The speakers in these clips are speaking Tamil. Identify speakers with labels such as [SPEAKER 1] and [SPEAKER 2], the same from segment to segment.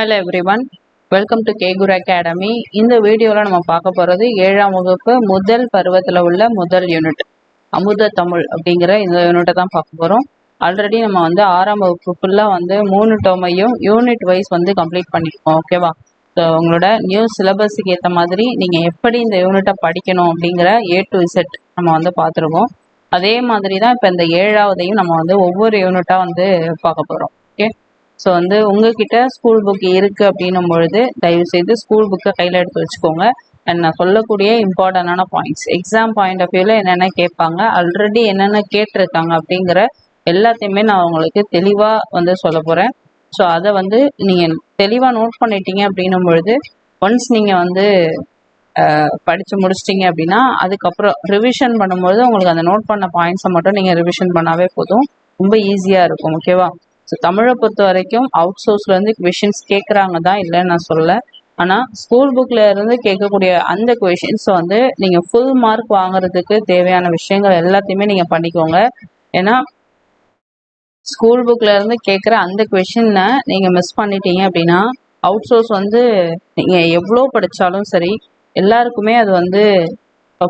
[SPEAKER 1] ஹலோ எவ்ரிவன், வெல்கம் டு கேகுரு அகாடமி. இந்த வீடியோவில் நம்ம பார்க்க போகிறது 7ஆம் வகுப்பு முதல் பருவத்தில் உள்ள முதல் யூனிட் அமுத தமிழ் அப்படிங்கிற இந்த யூனிட்டை தான் பார்க்க போகிறோம். ஆல்ரெடி நம்ம 6ஆம் வகுப்பு ஃபுல்லாக 3 டேர்மையும் யூனிட் வைஸ் கம்ப்ளீட் பண்ணியிருக்கோம். ஓகேவா? ஸோ உங்களோட நியூ சிலபஸுக்கு ஏற்ற மாதிரி நீங்கள் எப்படி இந்த யூனிட்டை படிக்கணும் அப்படிங்கிற A to Z நம்ம பார்த்துருக்கோம். அதே மாதிரி தான் இப்போ இந்த 7ஆவதையும் நம்ம ஒவ்வொரு யூனிட்டாக பார்க்க போகிறோம். ஓகே, ஸோ உங்ககிட்ட ஸ்கூல் புக் இருக்குது அப்படின்னும் பொழுது தயவுசெய்து ஸ்கூல் புக்கை கையில் எடுத்து வச்சுக்கோங்க. அண்ட் நான் சொல்லக்கூடிய இம்பார்ட்டண்டான பாயிண்ட்ஸ், எக்ஸாம் பாயிண்ட் ஆஃப் வியூவில் என்னென்ன கேட்பாங்க, ஆல்ரெடி என்னென்ன கேட்டிருக்காங்க அப்படிங்கிற எல்லாத்தையுமே நான் உங்களுக்கு தெளிவாக சொல்ல போகிறேன். ஸோ அதை நீங்கள் தெளிவாக நோட் பண்ணிட்டீங்க அப்படின்னும் பொழுது ஒன்ஸ் நீங்கள் படித்து முடிச்சிட்டிங்க அப்படின்னா அதுக்கப்புறம் ரிவிஷன் பண்ணும்போது உங்களுக்கு அந்த நோட் பண்ண பாயிண்ட்ஸை மட்டும் நீங்கள் ரிவிஷன் பண்ணாவே போதும், ரொம்ப ஈஸியாக இருக்கும். ஓகேவா? ஸோ தமிழை பொறுத்த வரைக்கும் அவுட் சோர்ஸ்லேருந்து கொஷின்ஸ் கேட்குறாங்க தான், இல்லைன்னு நான் சொல்ல. ஆனால் ஸ்கூல் புக்கில் இருந்து கேட்கக்கூடிய அந்த கொஷின்ஸ் நீங்கள் ஃபுல் மார்க் வாங்குறதுக்கு தேவையான விஷயங்கள் எல்லாத்தையுமே நீங்கள் பண்ணிக்கோங்க. ஏன்னா ஸ்கூல் புக்கில் இருந்து கேட்குற அந்த கொஷினை நீங்கள் மிஸ் பண்ணிட்டீங்க அப்படின்னா அவுட் சோர்ஸ் நீங்கள் எவ்வளோ படித்தாலும் சரி எல்லாருக்குமே அது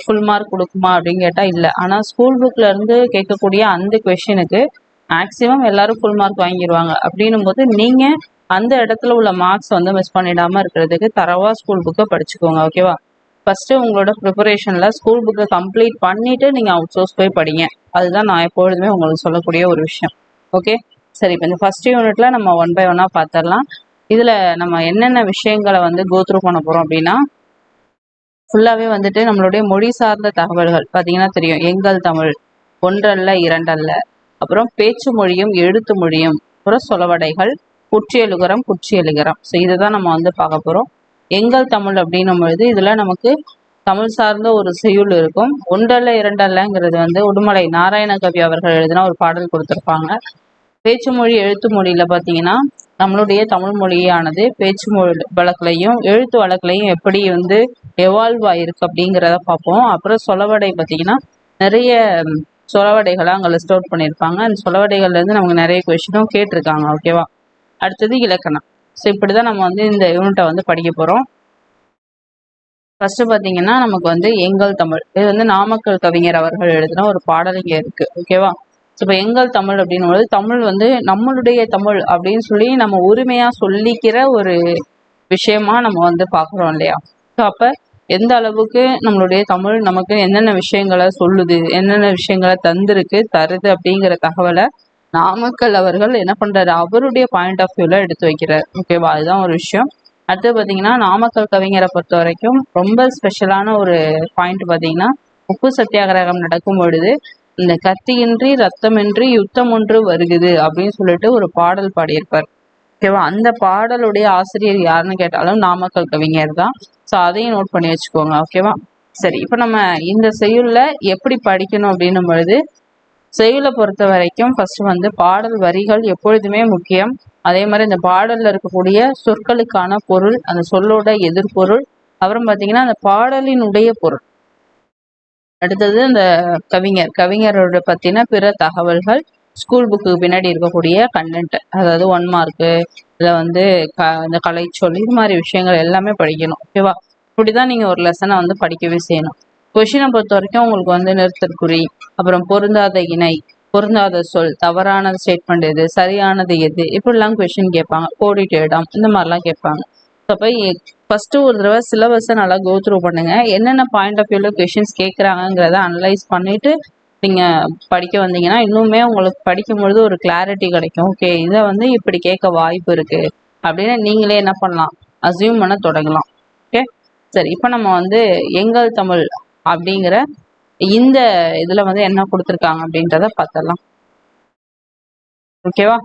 [SPEAKER 1] ஃபுல் மார்க் கொடுக்குமா அப்படின்னு கேட்டால் இல்லை. ஆனால் ஸ்கூல் புக்கில் இருந்து கேட்கக்கூடிய அந்த கொஷினுக்கு மேக்ஸிமம் எல்லாரும் ஃபுல் மார்க் வாங்கிடுவாங்க. அப்படின்னும் போது நீங்கள் அந்த இடத்துல உள்ள மார்க்ஸ் மிஸ் பண்ணிடாமல் இருக்கிறதுக்கு தரவாக ஸ்கூல் புக்கை படிச்சுக்கோங்க. ஓகேவா? ஃபஸ்ட்டு உங்களோட ப்ரிப்பரேஷனில் ஸ்கூல் புக்கை கம்ப்ளீட் பண்ணிவிட்டு நீங்கள் அவுட் சோர்ஸ் போய் படிங்க. அதுதான் நான் எப்பொழுதுமே உங்களுக்கு சொல்லக்கூடிய ஒரு விஷயம். ஓகே, சரி. இப்போ இந்த ஃபஸ்ட் யூனிட்டில் நம்ம 1 by 1 பார்த்துடலாம். இதில் நம்ம என்னென்ன விஷயங்களை கோத்ரூ பண்ண போகிறோம் அப்படின்னா, ஃபுல்லாகவே நம்மளுடைய மொழி சார்ந்த தகவல்கள் பார்த்தீங்கன்னா தெரியும். எங்கள் தமிழ், ஒன்றல்ல இரண்டல்ல, அப்புறம் பேச்சு மொழியும் எழுத்து மொழியும், அப்புறம் சொலவடைகள், குற்றியலுகரம் குற்றியலுகரம். ஸோ இதை தான் நம்ம பார்க்க போகிறோம். எங்கள் தமிழ் அப்படின்னும் பொழுது இதில் நமக்கு தமிழ் சார்ந்த ஒரு செய்யுள் இருக்கும். ஒன்றல்ல இரண்டல்லங்கிறது உடுமலை நாராயணகவி அவர்கள் எழுதினா ஒரு பாடல் கொடுத்துருப்பாங்க. பேச்சு மொழி எழுத்து மொழியில் பார்த்தீங்கன்னா நம்மளுடைய தமிழ் மொழியானது பேச்சு மொழி வழக்குலையும் எழுத்து வழக்குலையும் எப்படி எவால்வ் ஆகிருக்கு அப்படிங்கிறத பார்ப்போம். அப்புறம் சொலவடை பார்த்தீங்கன்னா நிறைய சொலவடைகளை அங்கே லிஸ்ட் அவுட் பண்ணியிருப்பாங்க. அந்த சொலவடைகள்லேருந்து நமக்கு நிறைய கொஸ்டினும் கேட்டிருக்காங்க. ஓகேவா? அடுத்தது இலக்கணம். ஸோ இப்படி தான் நம்ம இந்த யூனிட்டை படிக்க போகிறோம். ஃபஸ்ட்டு பார்த்தீங்கன்னா நமக்கு எங்கள் தமிழ், இது நாமக்கல் கவிஞர் அவர்கள் எழுதின ஒரு பாடல் இங்கே இருக்குது. ஓகேவா? ஸோ இப்போ எங்கள் தமிழ் அப்படின்னும்போது தமிழ் நம்மளுடைய தமிழ் அப்படின்னு சொல்லி நம்ம உரிமையாக சொல்லிக்கிற ஒரு விஷயமா நம்ம பார்க்குறோம் இல்லையா? ஸோ அப்போ எந்த அளவுக்கு நம்மளுடைய தமிழ் நமக்கு என்னென்ன விஷயங்களை சொல்லுது, என்னென்ன விஷயங்களை தருது அப்படிங்கிற தகவலை நாமக்கல் அவர்கள் என்ன பண்ணுறாரு, அவருடைய பாயிண்ட் ஆஃப் வியூவில் எடுத்து வைக்கிறார். ஓகேவா? அதுதான் ஒரு விஷயம். அடுத்து பார்த்தீங்கன்னா நாமக்கல் கவிஞரை பொறுத்த வரைக்கும் ரொம்ப ஸ்பெஷலான ஒரு பாயிண்ட் பார்த்தீங்கன்னா, உப்பு சத்தியாகிரகம் நடக்கும் பொழுது இந்த கத்தியின்றி ரத்தமின்றி யுத்தம் ஒன்று வருகுது அப்படின்னு சொல்லிட்டு ஒரு பாடல் பாடியிருப்பார். ஓகேவா? அந்த பாடலுடைய ஆசிரியர் யாருன்னு கேட்டாலும் நாமக்கல் கவிஞர் தான். ஸோ அதையும் நோட் பண்ணி வச்சுக்கோங்க. ஓகேவா? சரி, இப்போ நம்ம இந்த செய்யுளில் எப்படி படிக்கணும் அப்படின்னும் பொழுது செய்யுளை பொறுத்த வரைக்கும் ஃபர்ஸ்ட் பாடல் வரிகள் எப்பொழுதுமே முக்கியம். அதே மாதிரி இந்த பாடலில் இருக்கக்கூடிய சொற்களுக்கான பொருள், அந்த சொல்லோட எதிர்பொருள், அப்புறம் பார்த்தீங்கன்னா அந்த பாடலினுடைய பொருள், அடுத்தது இந்த கவிஞரோட பற்றின பிற தகவல்கள், ஸ்கூல் புக்கு பின்னாடி இருக்கக்கூடிய கண்டென்ட், அதாவது 1 மார்க்கு, இதில் இந்த கலைச்சொல், இது மாதிரி விஷயங்கள் எல்லாமே படிக்கணும். ஓகேவா? இப்படி தான் நீங்கள் ஒரு லெசனை படிக்கவே செய்யணும். கொஷினை பொறுத்த வரைக்கும் உங்களுக்கு நிறுத்தற்குறி, அப்புறம் பொருந்தாத இணை, பொருந்தாத சொல், தவறான ஸ்டேட்மெண்ட் எது, சரியானது எது, இப்படிலாம் கொஷின் கேட்பாங்க. கோடிட்ட இடம், இந்த மாதிரிலாம் கேட்பாங்க. ஸோ அப்போ ஃபஸ்ட்டு ஒரு தடவை சிலபஸை நல்லா கோத்ரூ பண்ணுங்க. என்னென்ன பாயிண்ட் ஆஃப் வியூவில் கொஷின்ஸ் கேட்குறாங்கிறத அனலைஸ் பண்ணிவிட்டு நீங்கள் படிக்க வந்தீங்கன்னா இன்னுமே உங்களுக்கு படிக்கும்பொழுது ஒரு கிளாரிட்டி கிடைக்கும். ஓகே, இதை இப்படி கேட்க வாய்ப்பு இருக்குது அப்படின்னு நீங்களே என்ன பண்ணலாம், அசியூம் பண்ண தொடங்கலாம். ஓகே, சரி. இப்போ நம்ம எங்கள் தமிழ் அப்படிங்கிற இந்த இதில் என்ன கொடுத்துருக்காங்க அப்படின்றத பார்த்துடலாம். ஓகேவா?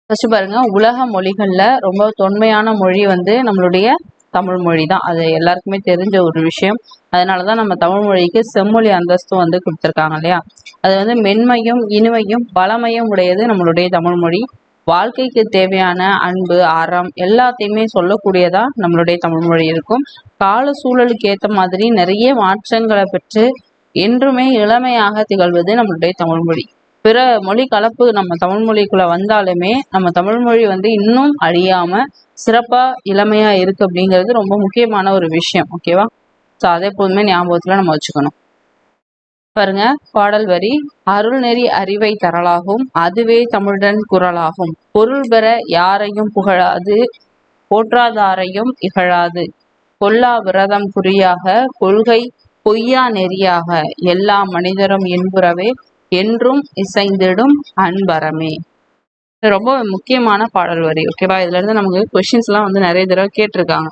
[SPEAKER 1] ஃபர்ஸ்ட் பாருங்க, உலக மொழிகளில் ரொம்ப தொன்மையான மொழி நம்மளுடைய தமிழ் மொழி தான். அது எல்லாருக்குமே தெரிஞ்ச ஒரு விஷயம். அதனால தான் நம்ம தமிழ் மொழிக்கு செம்மொழி அந்தஸ்து கொடுத்துருக்காங்க இல்லையா? அது மென்மையும் இனிமையும் பழமையும் உடையது நம்மளுடைய தமிழ் மொழி. வாழ்க்கைக்கு தேவையான அன்பு, அறம் எல்லாத்தையுமே சொல்லக்கூடியதா நம்மளுடைய தமிழ் மொழி இருக்கும். கால சூழலுக்கு ஏற்ற மாதிரி நிறைய மாற்றங்களை பெற்று என்றுமே இளமையாக திகழ்வது நம்மளுடைய தமிழ் மொழி. பிற மொழி கலப்பு நம்ம தமிழ் மொழிக்குள்ள வந்தாலுமே நம்ம தமிழ் மொழி வந்து இன்னும் அழியாம சிறப்பா இளமையா இருக்கு அப்படிங்கிறது ரொம்ப முக்கியமான ஒரு விஷயம். ஓகேவா? ஸோ அதை எப்போதுமே ஞாபகத்துல நம்ம வச்சுக்கணும். பாருங்க பாடல் வரி, அருள் நெறி அறிவை தரலாகும், அதுவே தமிழன் குரலாகும், பொருள் பெற யாரையும் புகழாது, போற்றாதாரையும் இகழாது, கொல்லா விரதம் குறியாக, கொள்கை பொய்யா நெறியாக, எல்லா மனிதரும் இன்புறவே, என்றும் இசைந்திடும் அன்பரமே. ரொம்ப முக்கியமான பாடல் வரி. ஓகேவா? இதுல இருந்து நமக்கு கொஸ்டின்ஸ் எல்லாம் வந்து நிறைய தடவை கேட்டிருக்காங்க.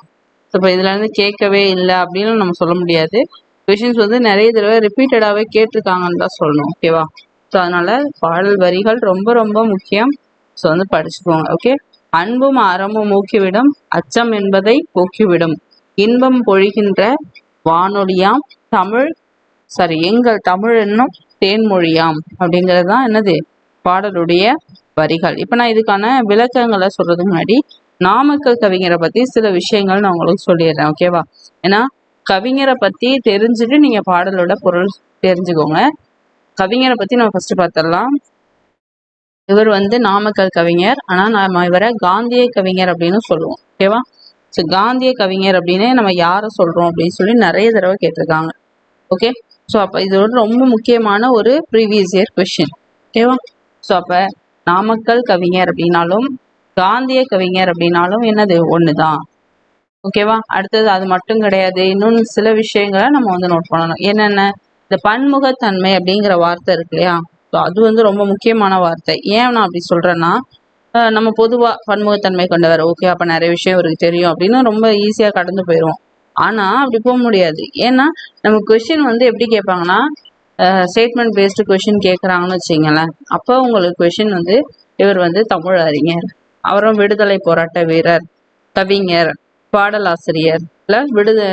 [SPEAKER 1] இப்போ இதுல இருந்து கேட்கவே இல்லை அப்படின்னு நம்ம சொல்ல முடியாது. கொஸ்டின்ஸ் வந்து நிறைய தடவை ரிப்பீட்டடாகவே கேட்டிருக்காங்கன்னு தான் சொல்லணும். ஓகேவா? ஸோ அதனால பாடல் வரிகள் ரொம்ப ரொம்ப முக்கியம். ஸோ வந்து படிச்சுக்கோங்க. ஓகே. அன்பும் அறமும் ஊக்கிவிடும், அச்சம் என்பதை போக்கிவிடும், இன்பம் பொழிகின்ற வானொலியாம் தமிழ் எங்கள் தமிழ் என்னும் தேன்மொழியாம் அப்படிங்கிறது தான் என்னது பாடலுடைய வரிகள். இப்போ நான் இதுக்கான விளக்கங்களை சொல்றதுக்கு முன்னாடி நாமக்கல் கவிஞரை பத்தி சில விஷயங்கள் நான் உங்களுக்கு சொல்லிடுறேன். ஓகேவா? ஏன்னா கவிஞரை பத்தி தெரிஞ்சுட்டு நீங்க பாடலோட பொருள் தெரிஞ்சுக்கோங்க. கவிஞரை பத்தி நம்ம ஃபர்ஸ்ட் பார்த்துடலாம். இவர் வந்து நாமக்கல் கவிஞர், ஆனா நம்ம இவரை காந்திய கவிஞர் அப்படின்னு சொல்லுவோம். ஓகேவா? ஸோ காந்திய கவிஞர் அப்படின்னு நம்ம யாரை சொல்றோம் அப்படின்னு சொல்லி நிறைய தடவை கேட்டிருக்காங்க. ஓகே. ஸோ அப்போ இது ஒரு ரொம்ப முக்கியமான ஒரு ப்ரீவியஸ் இயர் கொஸ்டின். ஓகேவா? ஸோ அப்போ நாமக்கல் கவிஞர் அப்படின்னாலும் காந்திய கவிஞர் அப்படின்னாலும் என்னது ஒண்ணுதான். ஓகேவா? அடுத்தது அது மட்டும் கிடையாது, இன்னும் சில விஷயங்களை நம்ம வந்து நோட் பண்ணணும். என்னென்ன, இந்த பன்முகத்தன்மை அப்படிங்கிற வார்த்தை இருக்கு இல்லையா? ஸோ அது வந்து ரொம்ப முக்கியமான வார்த்தை. ஏன் நான் அப்படி சொல்றேன்னா, நம்ம பொதுவா பன்முகத்தன்மை கொண்டவர், ஓகே அப்ப நிறைய விஷயம் இவருக்கு தெரியும் அப்படின்னு ரொம்ப ஈஸியா கடந்து போயிடுவோம். ஆனா அப்படி போக முடியாது. ஏன்னா நம்ம கொஸ்டின் வந்து எப்படி கேட்பாங்கன்னா, ஸ்டேட்மெண்ட் பேஸ்டு கொஸ்டின் கேட்குறாங்கன்னு வச்சுங்களேன். அப்போ உங்களுக்கு கொஸ்டின் வந்து இவர் வந்து தமிழ் அறிஞர், அவரும் விடுதலை போராட்ட வீரர், கவிஞர், பாடலாசிரியர், இல்ல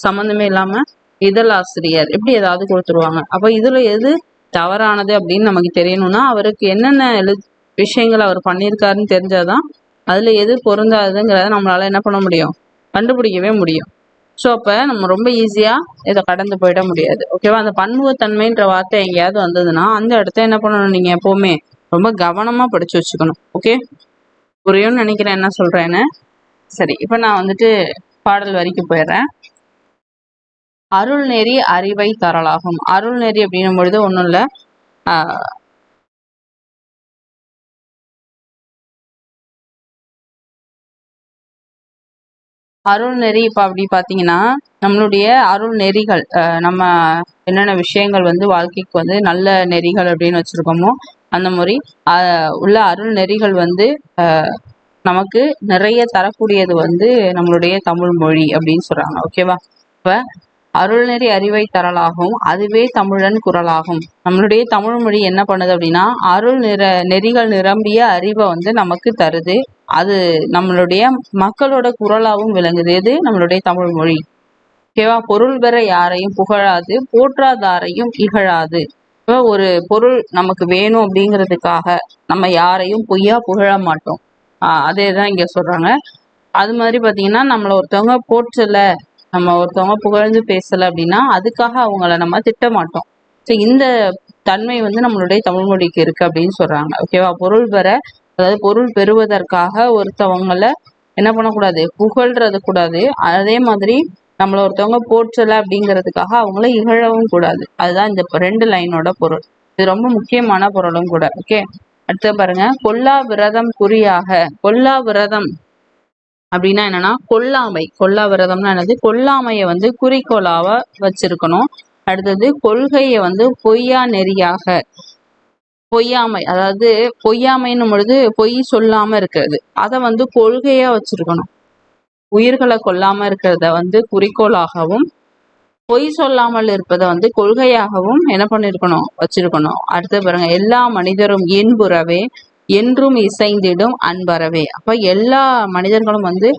[SPEAKER 1] சம்மந்தமே இல்லாம இதழாசிரியர், இப்படி ஏதாவது கொடுத்துருவாங்க. அப்போ இதுல எது தவறானது அப்படின்னு நமக்கு தெரியணும்னா அவருக்கு என்னென்ன விஷயங்கள் அவர் பண்ணியிருக்காருன்னு தெரிஞ்சாதான் அதுல எது பொருந்தாதுங்கிறத நம்மளால என்ன பண்ண முடியும், கண்டுபிடிக்கவே முடியும். ஸோ அப்போ நம்ம ரொம்ப ஈஸியா இதை கடந்து போயிட முடியாது. ஓகேவா? அந்த பன்முகத்தன்மைன்ற வார்த்தை எங்கேயாவது வந்ததுன்னா அந்த இடத்த என்ன பண்ணணும், நீங்க எப்பவுமே ரொம்ப கவனமா படிச்சு வச்சுக்கணும். ஓகே, புரியும்னு நினைக்கிறேன் என்ன சொல்றேன்னு. சரி, இப்போ நான் வந்துட்டு பாடல் வரைக்கும் போயிடுறேன். அருள் நெறி அறிவை தரலாகும். அருள் நெறி அப்படின்னும் பொழுது ஒன்றும் இல்லை, அருள் நெறி இப்போ அப்படி பார்த்தீங்கன்னா நம்மளுடைய அருள் நெறிகள், நம்ம என்னென்ன விஷயங்கள் வந்து வாழ்க்கைக்கு வந்து நல்ல நெறிகள் அப்படின்னு வச்சிருக்கோமோ அந்த மாதிரி உள்ள அருள் நெறிகள் வந்து நமக்கு நிறைய தரக்கூடியது வந்து நம்மளுடைய தமிழ் மொழி அப்படின்னு சொல்றாங்க. ஓகேவா? இப்போ அருள்நெறி அறிவை தரலாகும், அதுவே தமிழன் குரலாகும். நம்மளுடைய தமிழ் மொழி என்ன பண்ணுது அப்படின்னா அருள் நெறிகள் நிரம்பிய அறிவை வந்து நமக்கு தருது. அது நம்மளுடைய மக்களோட குரலாகவும் விளங்குது. எது? நம்மளுடைய தமிழ் மொழி. ஓகேவா? பொருள் பெற யாரையும் புகழாது, போற்றாதாரையும் இகழாது. இப்போ ஒரு பொருள் நமக்கு வேணும் அப்படிங்கிறதுக்காக நம்ம யாரையும் பொய்யா புகழ மாட்டோம். அதே தான் இங்க சொல்றாங்க. அது மாதிரி பாத்தீங்கன்னா நம்மளை ஒருத்தவங்க போற்றல, நம்ம ஒருத்தவங்க புகழ்ந்து பேசல அப்படின்னா அதுக்காக அவங்கள நம்ம திட்ட மாட்டோம். ஸோ இந்த தன்மை வந்து நம்மளுடைய தமிழ் மொழிக்கு இருக்கு அப்படின்னு சொல்றாங்க. ஓகேவா? பொருள் பெற, அதாவது பொருள் பெறுவதற்காக ஒருத்தவங்களை என்ன பண்ணக்கூடாது, புகழ்றது கூடாது. அதே மாதிரி நம்மள ஒருத்தவங்க போற்றல அப்படிங்கிறதுக்காக அவங்கள இகழவும் கூடாது. அதுதான் இந்த 2 லைனோட பொருள். இது ரொம்ப முக்கியமான பொருளும் கூட. ஓகே, அடுத்து பாருங்க, கொல்லா விரதம் குறியாக. கொல்லா விரதம் அப்படின்னா என்னன்னா கொல்லாமை. கொல்லா விரதம்னா என்னது? கொல்லாமைய வந்து குறிக்கோளாக வச்சிருக்கணும். அடுத்தது கொள்கையை வந்து பொய்யா நெறியாக, பொய்யாமை, அதாவது பொய்யாமைன்னும் பொழுது பொய் சொல்லாம இருக்கிறது, அதை வந்து கொள்கையா வச்சிருக்கணும். உயிர்களை கொல்லாம இருக்கிறத வந்து குறிக்கோளாகவும், பொய் சொல்லாமல் இருப்பதை வந்து கொள்கையாகவும் என்ன பண்ணிருக்கணும், வச்சிருக்கணும். அடுத்து பாருங்க, எல்லா மனிதரும் இன்புறவே, என்றும் இசைந்திடும் அன்பறவே. அப்ப எல்லா மனிதர்களும் வந்து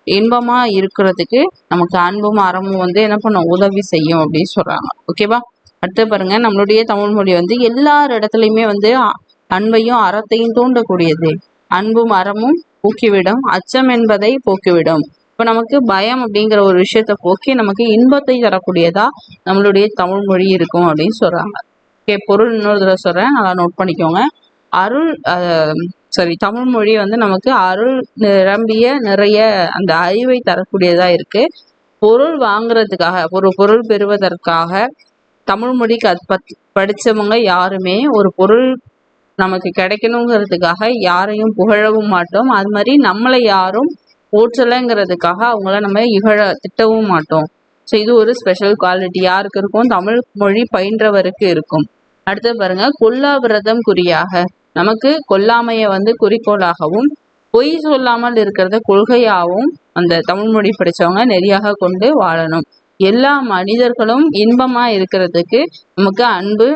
[SPEAKER 1] இன்பமா இருக்கிறதுக்கு நமக்கு அன்பும் அறமும் வந்து என்ன பண்ணும், உதவி செய்யும் அப்படின்னு சொல்றாங்க. ஓகேவா? அடுத்து பாருங்க, நம்மளுடைய தமிழ் மொழி வந்து எல்லார் இடத்துலையுமே வந்து அன்பையும் அறத்தையும் தூண்டக்கூடியது. அன்பும் அறமும் ஊக்கிவிடும், அச்சம் என்பதை போக்கிவிடும். இப்ப நமக்கு பயம் அப்படிங்கிற ஒரு விஷயத்த போக்கி நமக்கு இன்பத்தை தரக்கூடியதா நம்மளுடைய தமிழ் மொழி இருக்கும் அப்படின்னு சொல்றாங்க. ஓகே, பொருள் இன்னொரு தடவை சொல்றேன், நல்லா நோட் பண்ணிக்கோங்க. அருள் தமிழ் மொழி வந்து நமக்கு அருள் நிரம்பிய நிறைய அந்த அறிவை தரக்கூடியதா இருக்கு. பொருள் வாங்குறதுக்காக, ஒரு பொருள் பெறுவதற்காக தமிழ் மொழி படிச்சவங்க யாருமே ஒரு பொருள் நமக்கு கிடைக்கணுங்கிறதுக்காக யாரையும் புகழவும் மாட்டோம். அது மாதிரி நம்மளை யாரும் போற்றலைங்கிறதுக்காக அவங்கள நம்ம திட்டவும் மாட்டோம். ஸோ இது ஒரு ஸ்பெஷல் குவாலிட்டி யாருக்கு இருக்கும்? தமிழ் மொழி பயின்றவருக்கு இருக்கும். அடுத்து பாருங்க, கொல்லா விரதம் குறியாக. நமக்கு கொல்லாமைய வந்து குறிக்கோளாகவும் பொய் சொல்லாமல் இருக்கிறத கொள்கையாகவும் அந்த தமிழ் மொழி படிச்சவங்க நெறியாக கொண்டு வாழணும். எல்லா மனிதர்களும் இன்பமா இருக்கிறதுக்கு நமக்கு அன்பு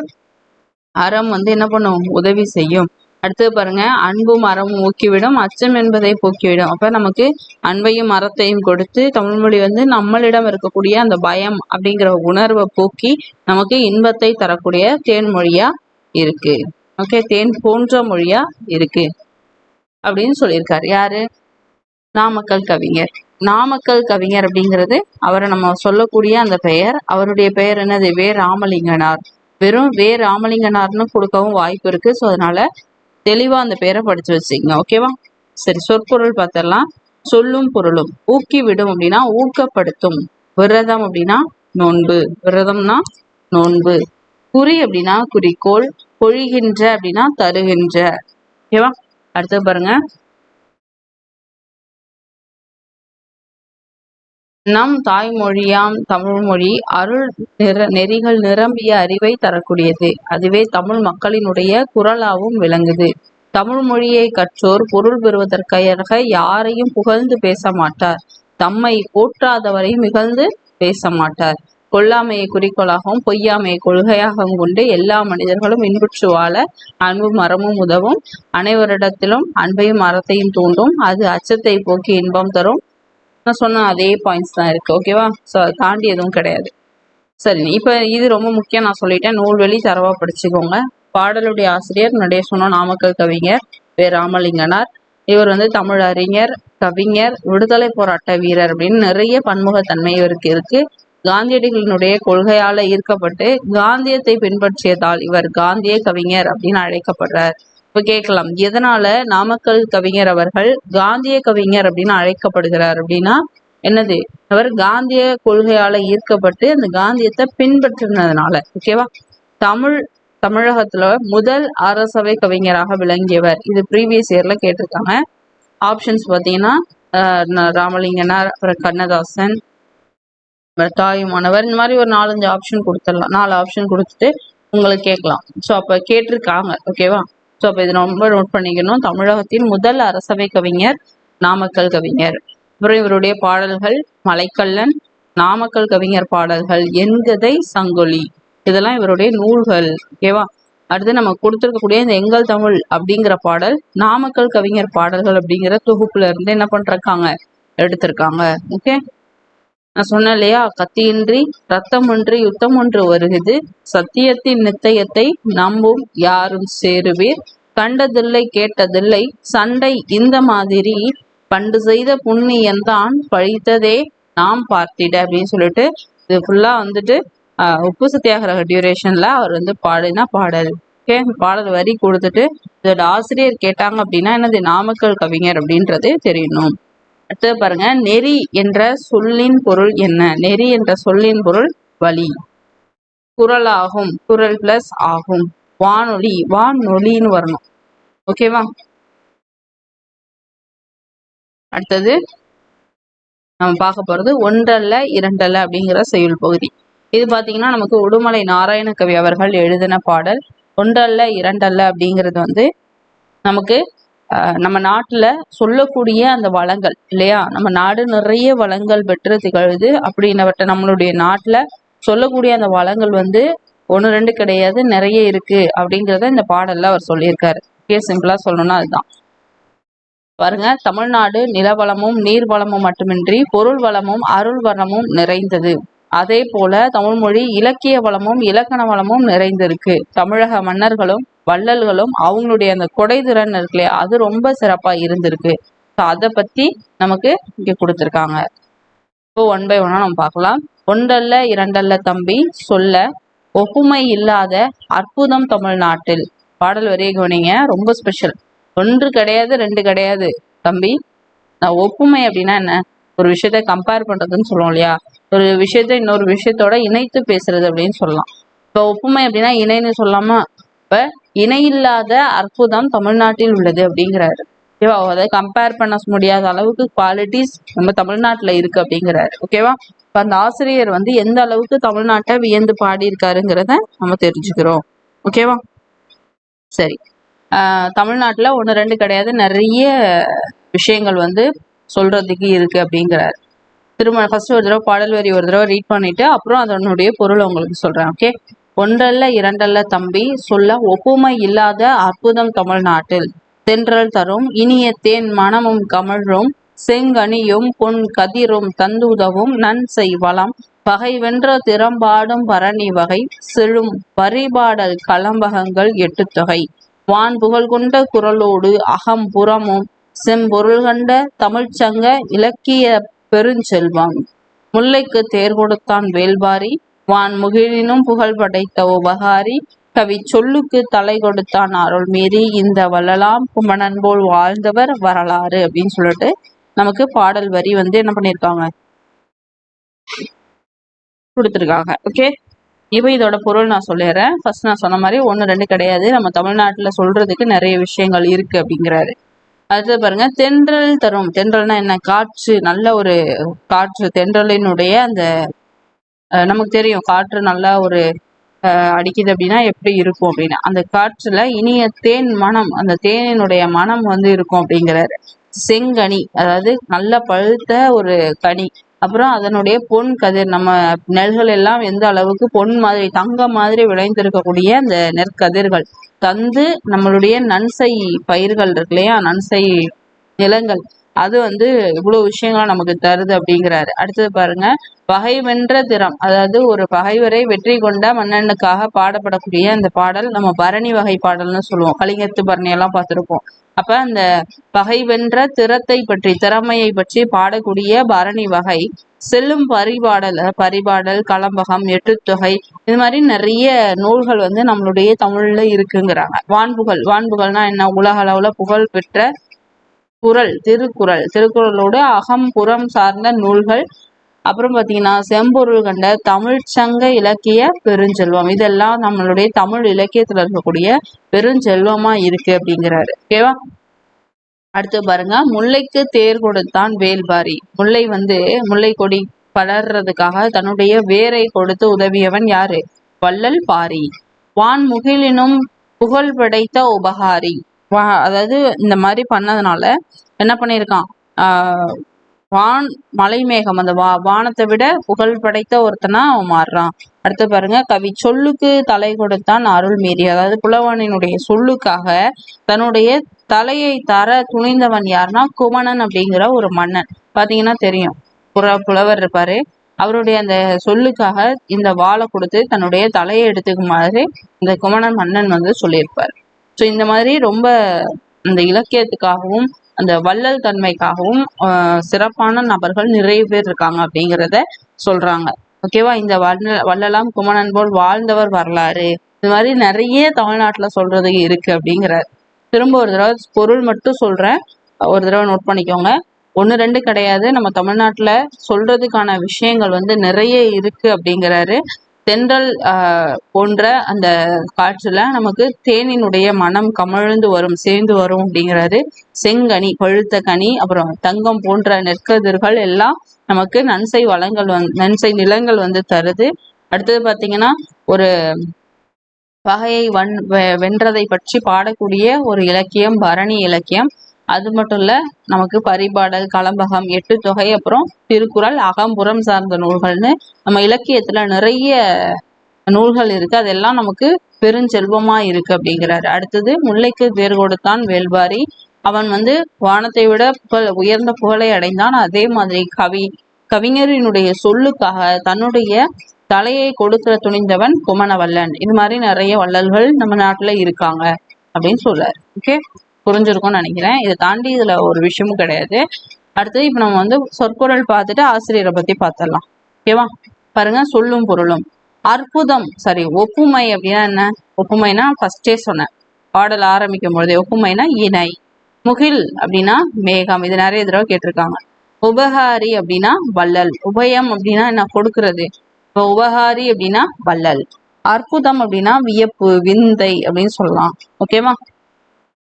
[SPEAKER 1] அறம் வந்து என்ன பண்ணும்? உதவி செய்யும். அடுத்தது பாருங்க, அன்பும் அறமும் ஊக்கிவிடும், அச்சம் என்பதை போக்கிவிடும். அப்ப நமக்கு அன்பையும் அறத்தையும் கொடுத்து தமிழ் மொழி வந்து நம்மளிடம் இருக்கக்கூடிய அந்த பயம் அப்படிங்கிற உணர்வை போக்கி நமக்கு இன்பத்தை தரக்கூடிய தேன் மொழியா இருக்கு. ஓகே, தேன் போன்ற மொழியா இருக்கு அப்படின்னு சொல்லியிருக்காரு. யாரு? நாமக்கல் கவிஞர். நாமக்கல் கவிஞர் அப்படிங்கிறது அவரை நம்ம சொல்லக்கூடிய அந்த பெயர். அவருடைய பெயர் என்னது? வே ராமலிங்கனார். வெறும் வே ராமலிங்கனார்னு கொடுக்கவும் வாய்ப்பு இருக்கு. ஸோ அதனால தெளிவா அந்த பேரை படிச்சு வச்சுக்கோங்க. ஓகேவா? சரி, சொற்பொருள் பார்த்திடலாம். சொல்லும் பொருளும். ஊக்கி விடும் அப்படின்னா ஊக்கப்படுத்தும். விரதம் அப்படின்னா நோன்பு. விரதம்னா நோன்பு. குறி அப்படின்னா குறிக்கோள். பொழிகின்ற அப்படின்னா தருகின்ற. ஓகேவா? அடுத்து பாருங்க, நம் தாய்மொழியாம் தமிழ் மொழி அருள் நெறிகள் நிரம்பிய அறிவை தரக்கூடியது. அதுவே தமிழ் மக்களினுடைய குரலாகவும் விளங்குது. தமிழ் மொழியை கற்றோர் பொருள் பெறுவதற்காக யாரையும் புகழ்ந்து பேச மாட்டார். தம்மை போற்றாதவரை மிகழ்ந்து பேச மாட்டார். கொல்லாமையை குறிக்கோளாகவும் பொய்யாமையை கொள்கையாகவும் கொண்டு எல்லா மனிதர்களும் இன்புற்று வாழ அன்பும் அறமும் உதவும். அனைவரிடத்திலும் அன்பையும் அறத்தையும் தூண்டும். அது அச்சத்தை போக்கி இன்பம் தரும். நான் சொன்ன அதே பாயிண்ட்ஸ் தான் இருக்கு. ஓகேவா? ஸோ அதை தாண்டி எதுவும் கிடையாது. சரி, இப்போ இது ரொம்ப முக்கியம், நான் சொல்லிட்டேன். நூல்வெளி தரவா படிச்சுக்கோங்க. பாடலுடைய ஆசிரியர் முன்னாடியே சொன்னோம், நாமக்கல் கவிஞர் வே ராமலிங்கனார். இவர் வந்து தமிழ் அறிஞர், கவிஞர், விடுதலை போராட்ட வீரர் அப்படின்னு நிறைய பன்முகத்தன்மை இவருக்கு இருக்கு. காந்தியடிகளினுடைய கொள்கையால ஈர்க்கப்பட்டு காந்தியத்தை பின்பற்றியதால் இவர் காந்திய கவிஞர் அப்படின்னு அழைக்கப்படுறார். இப்ப கேட்கலாம், எதனால நாமக்கல் கவிஞர் அவர்கள் காந்திய கவிஞர் அப்படின்னு அழைக்கப்படுகிறார் அப்படின்னா என்னது? அவர் காந்திய கொள்கையால ஈர்க்கப்பட்டு அந்த காந்தியத்தை பின்பற்றினதுனால. ஓகேவா? தமிழகத்துல முதல் அரசவை கவிஞராக விளங்கியவர். இது ப்ரீவியஸ் இயர்ல கேட்டிருக்காங்க. ஆப்ஷன்ஸ் பார்த்தீங்கன்னா ராமலிங்கனார், அப்புறம் கண்ணதாசன், தாயுமானவர், இந்த மாதிரி ஒரு 4-5 ஆப்ஷன் கொடுத்துடலாம். 4 ஆப்ஷன் கொடுத்துட்டு உங்களுக்கு கேட்கலாம். ஸோ அப்போ கேட்டிருக்காங்க. ஓகேவா? ஸோ அப்போ இது ரொம்ப நோட் பண்ணிக்கணும். தமிழகத்தின் முதல் அரசவை கவிஞர் நாமக்கல் கவிஞர். அப்புறம் இவருடைய பாடல்கள் மலைக்கல்லன், நாமக்கல் கவிஞர் பாடல்கள், என்கதை, சங்கொலி, இதெல்லாம் இவருடைய நூல்கள். ஓகேவா? அடுத்து நம்ம கொடுத்துருக்கக்கூடிய இந்த எங்கள் தமிழ் அப்படிங்கிற பாடல் நாமக்கல் கவிஞர் பாடல்கள் அப்படிங்கிற தொகுப்புல இருந்து என்ன பண்றாங்க? எடுத்திருக்காங்க. ஓகே, நான் சொன்னேன் இல்லையா, கத்தியின்றி ரத்தமொன்று யுத்தம் ஒன்று வருகுது, சத்தியத்தின் நித்தியத்தை நம்பும் யாரும் சேருவீர், கண்டதில்லை கேட்டதில்லை சண்டை இந்த மாதிரி, பண்டு செய்த புண்ணியந்தான் பழித்ததே நாம் பார்த்திட அப்படின்னு சொல்லிட்டு இது ஃபுல்லா வந்துட்டு உப்பு சத்தியாகிரக டியூரேஷன்ல அவர் வந்து பாடினா பாடல். ஓகே, பாடல் வரி கொடுத்துட்டு இதோட ஆசிரியர் கேட்டாங்க அப்படின்னா என்னது? நாமக்கல் கவிஞர் அப்படின்றது தெரியணும். அடுத்தது பாருங்க, நெறி என்ற சொல்லின் பொருள் என்ன? நெறி என்ற சொல்லின் பொருள் வழி. குரல் ஆகும், குரல் பிளஸ் ஆகும். வானொலி, வானொலின்னு வரணும். ஓகேவா? அடுத்தது நம்ம பார்க்க போறது ஒன்றல்ல இரண்டல்ல அப்படிங்கிற செய்யுள் பகுதி. இது பாத்தீங்கன்னா நமக்கு உடுமலை நாராயணகவி அவர்கள் எழுதின பாடல். ஒன்றல்ல இரண்டல்ல அப்படிங்கிறது வந்து நமக்கு நம்ம நாட்டுல சொல்லக்கூடிய அந்த வளங்கள் இல்லையா, நம்ம நாடு நிறைய வளங்கள் பெற்று திகழுது. அப்படின்னவற்றை நம்மளுடைய நாட்டுல சொல்லக்கூடிய அந்த வளங்கள் வந்து 1-2 கிடையாது, நிறைய இருக்கு அப்படிங்கிறத இந்த பாடல்ல அவர் சொல்லியிருக்காரு. சிம்பிளா சொல்லணும்னா அதுதான். பாருங்க, தமிழ்நாடு நிலவளமும் நீர் வளமும் மட்டுமின்றி பொருள் வளமும் அருள் வளமும் நிறைந்தது. அதே போல தமிழ்மொழி இலக்கிய வளமும் இலக்கண வளமும் நிறைந்திருக்கு. தமிழக மன்னர்களும் வள்ளல்களும் அவங்களுடைய அந்த கொடைதிறன் இருக்குல்லையா, அது ரொம்ப சிறப்பா இருந்திருக்கு. ஸோ அதை பத்தி நமக்கு இங்க கொடுத்துருக்காங்க. இப்போ 1 by 1 நம்ம பார்க்கலாம். ஒன்றல்ல இரண்டல்ல தம்பி சொல்ல ஒப்புமை இல்லாத அற்புதம் தமிழ்நாட்டில். பாடல் வரியை கவனிங்க, ரொம்ப ஸ்பெஷல். ஒன்று கிடையாது, ரெண்டு கிடையாது தம்பி. ஒப்புமை அப்படின்னா என்ன? ஒரு விஷயத்த கம்பேர் பண்றதுன்னு சொல்லுவோம் இல்லையா? ஒரு விஷயத்த இன்னொரு விஷயத்தோட இணைத்து பேசுறது அப்படின்னு சொல்லலாம். இப்ப ஒப்புமை அப்படின்னா இணைன்னு சொல்லாமா? இப்ப இணையில்லாத அற்புதம் தமிழ்நாட்டில் உள்ளது அப்படிங்கிறாரு. ஓகேவா? அதை கம்பேர் பண்ண முடியாத அளவுக்கு குவாலிட்டிஸ் நம்ம தமிழ்நாட்டுல இருக்கு அப்படிங்கிறாரு. ஓகேவா? இப்ப அந்த ஆசிரியர் வந்து எந்த அளவுக்கு தமிழ்நாட்டை வியந்து பாடியிருக்காருங்கிறத நம்ம தெரிஞ்சுக்கிறோம். ஓகேவா? சரி. தமிழ்நாட்டுல ஒண்ணு ரெண்டு கிடையாது, நிறைய விஷயங்கள் வந்து சொல்றதுக்கு இருக்கு அப்படிங்கிறாரு. திரும்ப ஃபர்ஸ்ட் ஒரு தடவை பாடல் வரி ஒரு தடவை ரீட் பண்ணிட்டு அப்புறம் அதனுடைய பொருளை உங்களுக்கு சொல்றேன். ஓகே. ஒன்றல்ல இரண்டல்ல தம்பி, சொல்ல ஒப்புமை இல்லாத அற்புதம் தமிழ்நாட்டில். தென்றல் தரும் இனிய தேன் மனமும் கமழும், செங்கனியும் பொன் கதிரும் தந்துதவும் நன்செய் வளம், பகை வென்ற திறம்பாடும் பரணி வகை, செழும் பரிபாடல் கலம்பகங்கள் எட்டு தொகை, வான் புகழ் கொண்ட குரலோடு அகம் புறமும், செம்பொருள் கண்ட தமிழ்ச்சங்க இலக்கிய பெருஞ்செல்வம், முல்லைக்கு தேர் கொடுத்தான் வேல்பாரி, வான் முகிலினும் புகழ் படைத்த உபகாரி, கவி சொல்லுக்கு தலை கொடுத்தான் அருள் மீறி, இந்த வள்ளலாம் குமணன் போல் வாழ்ந்தவர் வரலாறு அப்படின்னு சொல்லிட்டு நமக்கு பாடல் வரி வந்து என்ன பண்ணிருக்காங்க, கொடுத்துருக்காங்க. ஓகே. இப்போ இதோட பொருள் நான் சொல்லிடுறேன். ஃபர்ஸ்ட் நான் சொன்ன மாதிரி ஒன்று ரெண்டு கிடையாது, நம்ம தமிழ்நாட்டில் சொல்றதுக்கு நிறைய விஷயங்கள் இருக்கு அப்படிங்கிறாரு. அடுத்தது பாருங்க, தென்றல் தரும். தென்றல்னா என்ன? காற்று. நல்ல ஒரு காற்று. தென்றலினுடைய அந்த நமக்கு தெரியும் காற்று நல்லா ஒரு அடிக்குது அப்படின்னா எப்படி இருக்கும் அப்படின்னு. அந்த காற்றுல இனிய தேன் மனம், அந்த தேனினுடைய மனம் வந்து இருக்கும் அப்படிங்கிறாரு. செங்கனி, அதாவது நல்ல பழுத்த ஒரு கனி. அப்புறம் அதனுடைய பொன் கதிர், நம்ம நெல்கள் எல்லாம் எந்த அளவுக்கு பொன் மாதிரி தங்கம் மாதிரி விளைந்திருக்கக்கூடிய அந்த நெற்கதிர்கள் தந்து நம்மளுடைய நன்சை பயிர்கள் இருக்கு இல்லையா, நன்சை நிலங்கள், அது வந்து இவ்வளவு விஷயங்களா நமக்கு தருது அப்படிங்கிறாரு. அடுத்தது பாருங்க, பகை வென்ற திறம், அதாவது ஒரு பகைவரை வெற்றி கொண்ட மன்னனுக்காக பாடப்படக்கூடிய அந்த பாடல் நம்ம பரணி வகை பாடல்னு சொல்லுவோம். கலிங்கத்து பரணி எல்லாம் பார்த்திருப்போம். அப்ப அந்த பகை வென்ற திறத்தை பற்றி, திறமையை பற்றி பாடக்கூடிய பரணி வகை, செல்லும் பரிபாடல் கலம்பகம் எட்டுத்தொகை, இது மாதிரி நிறைய நூல்கள் வந்து நம்மளுடைய தமிழ்ல இருக்குங்கிறாங்க. வான்புகழ்னா என்ன? உலக அளவுல புகழ் பெற்ற குறள், திருக்குறளோடு அகம் புறம் சார்ந்த நூல்கள். அப்புறம் பாத்தீங்கன்னா செம்பொருள் கண்ட தமிழ் சங்க இலக்கிய பெருஞ்செல்வம், இதெல்லாம் நம்மளுடைய தமிழ் இலக்கியத்துல இருக்கக்கூடிய பெருஞ்செல்வமா இருக்கு அப்படிங்கிறாரு. ஓகேவா? அடுத்து பாருங்க, முல்லைக்கு தேர் கொடுத்தான் வேல்பாரி. முல்லை வந்து முல்லை கொடி படர்றதுக்காக தன்னுடைய வேரை கொடுத்து உதவியவன் யாரு? வள்ளல் பாரி. வான் முகிலினும் புகழ் படைத்த உபகாரி. அதாவது இந்த மாதிரி பண்ணதுனால என்ன பண்ணியிருக்கான், மலை மேகம், அந்த வானத்தை விட புகழ் படைத்த ஒருத்தனா அவன் மாறுறான். அடுத்து பாருங்க, கவி சொல்லுக்கு தலை கொடுத்தான் அருள் மீறி. அதாவது புலவனினுடைய சொல்லுக்காக தன்னுடைய தலையை தர துணிந்தவன் யாருன்னா குமணன் அப்படிங்கிற ஒரு மன்னன். பாத்தீங்கன்னா தெரியும், புலவர் இருப்பாரு, அவருடைய அந்த சொல்லுக்காக இந்த வாளை கொடுத்து தன்னுடைய தலையை எடுத்துக்குமாறு இந்த குமணன் மன்னன் வந்து சொல்லியிருப்பார். ஸோ இந்த மாதிரி ரொம்ப அந்த இலக்கியத்துக்காகவும் அந்த வள்ளல் தன்மைக்காகவும் சிறப்பான நபர்கள் நிறைய பேர் இருக்காங்க அப்படிங்கிறத சொல்றாங்க. ஓகேவா? இந்த வள்ளலாம் குமணன் போல் வாழ்ந்தவர் வரலாறு, இது மாதிரி நிறைய தமிழ்நாட்டுல சொல்றது இருக்கு அப்படிங்கிறார். திரும்ப ஒரு தடவை பொருள் மட்டும் சொல்றேன், ஒரு தடவை நோட் பண்ணிக்கோங்க. ஒன்று ரெண்டு கிடையாது, நம்ம தமிழ்நாட்டுல சொல்றதுக்கான விஷயங்கள் வந்து நிறைய இருக்கு அப்படிங்கிறாரு. தென்றல் போன்ற அந்த காற்றுல நமக்கு தேனினுடைய மனம் கமழ்ந்து வரும், சேர்ந்து வரும் அப்படிங்கிறாரு. செங்கனி, பழுத்த கனி, அப்புறம் தங்கம் போன்ற நெற்கதிர்கள் எல்லாம் நமக்கு நன்சை வளங்கள் நன்சை நிலங்கள் வந்து தருது. அடுத்தது பாத்தீங்கன்னா ஒரு பகையை வென்றதை பற்றி பாடக்கூடிய ஒரு இலக்கியம் பரணி இலக்கியம். அது மட்டும் இல்ல, நமக்கு பரிபாடல், கலம்பகம், எட்டு தொகை, அப்புறம் திருக்குறள், அகம்புறம் சார்ந்த நூல்கள்னு நம்ம இலக்கியத்துல நிறைய நூல்கள் இருக்கு. அதெல்லாம் நமக்கு பெருஞ்செல்வமா இருக்கு அப்படிங்கிறாரு. அடுத்தது, முல்லைக்கு தேர் கொடுத்தான் வேல்பாரி. அவன் வந்து வானத்தை விட உயர்ந்த புகழை அடைந்தான். அதே மாதிரி கவிஞரினுடைய சொல்லுக்காக தன்னுடைய தலையை கொடுக்கிற துணிந்தவன் குமணவல்லன். இது மாதிரி நிறைய வள்ளல்கள் நம்ம நாட்டுல இருக்காங்க அப்படின்னு சொல்றாரு. ஓகே, புரிஞ்சிருக்கும்னு நினைக்கிறேன். இதை தாண்டி இதுல ஒரு விஷயமும் கிடையாது. அடுத்தது இப்ப நம்ம வந்து சொற்பொருள் பார்த்துட்டு ஆசிரியரை பத்தி பார்த்துடலாம். ஓகேவா? பாருங்க, சொல்லும் பொருளும். அற்புதம் சாரி ஒப்புமை அப்படின்னா என்ன? ஒப்புமைனா ஃபர்ஸ்டே சொன்னேன் பாடல் ஆரம்பிக்கும் பொழுது. ஒப்புமைனா இணை. முகில் அப்படின்னா மேகம், இது நிறைய தடவை கேட்டிருக்காங்க. உபகாரி அப்படின்னா வள்ளல். உபயம் அப்படின்னா என்ன? கொடுக்கறது. இப்போ உபகாரி அப்படின்னா வள்ளல். அற்புதம் அப்படின்னா வியப்பு, விந்தை அப்படின்னு சொல்லலாம். ஓகேவா?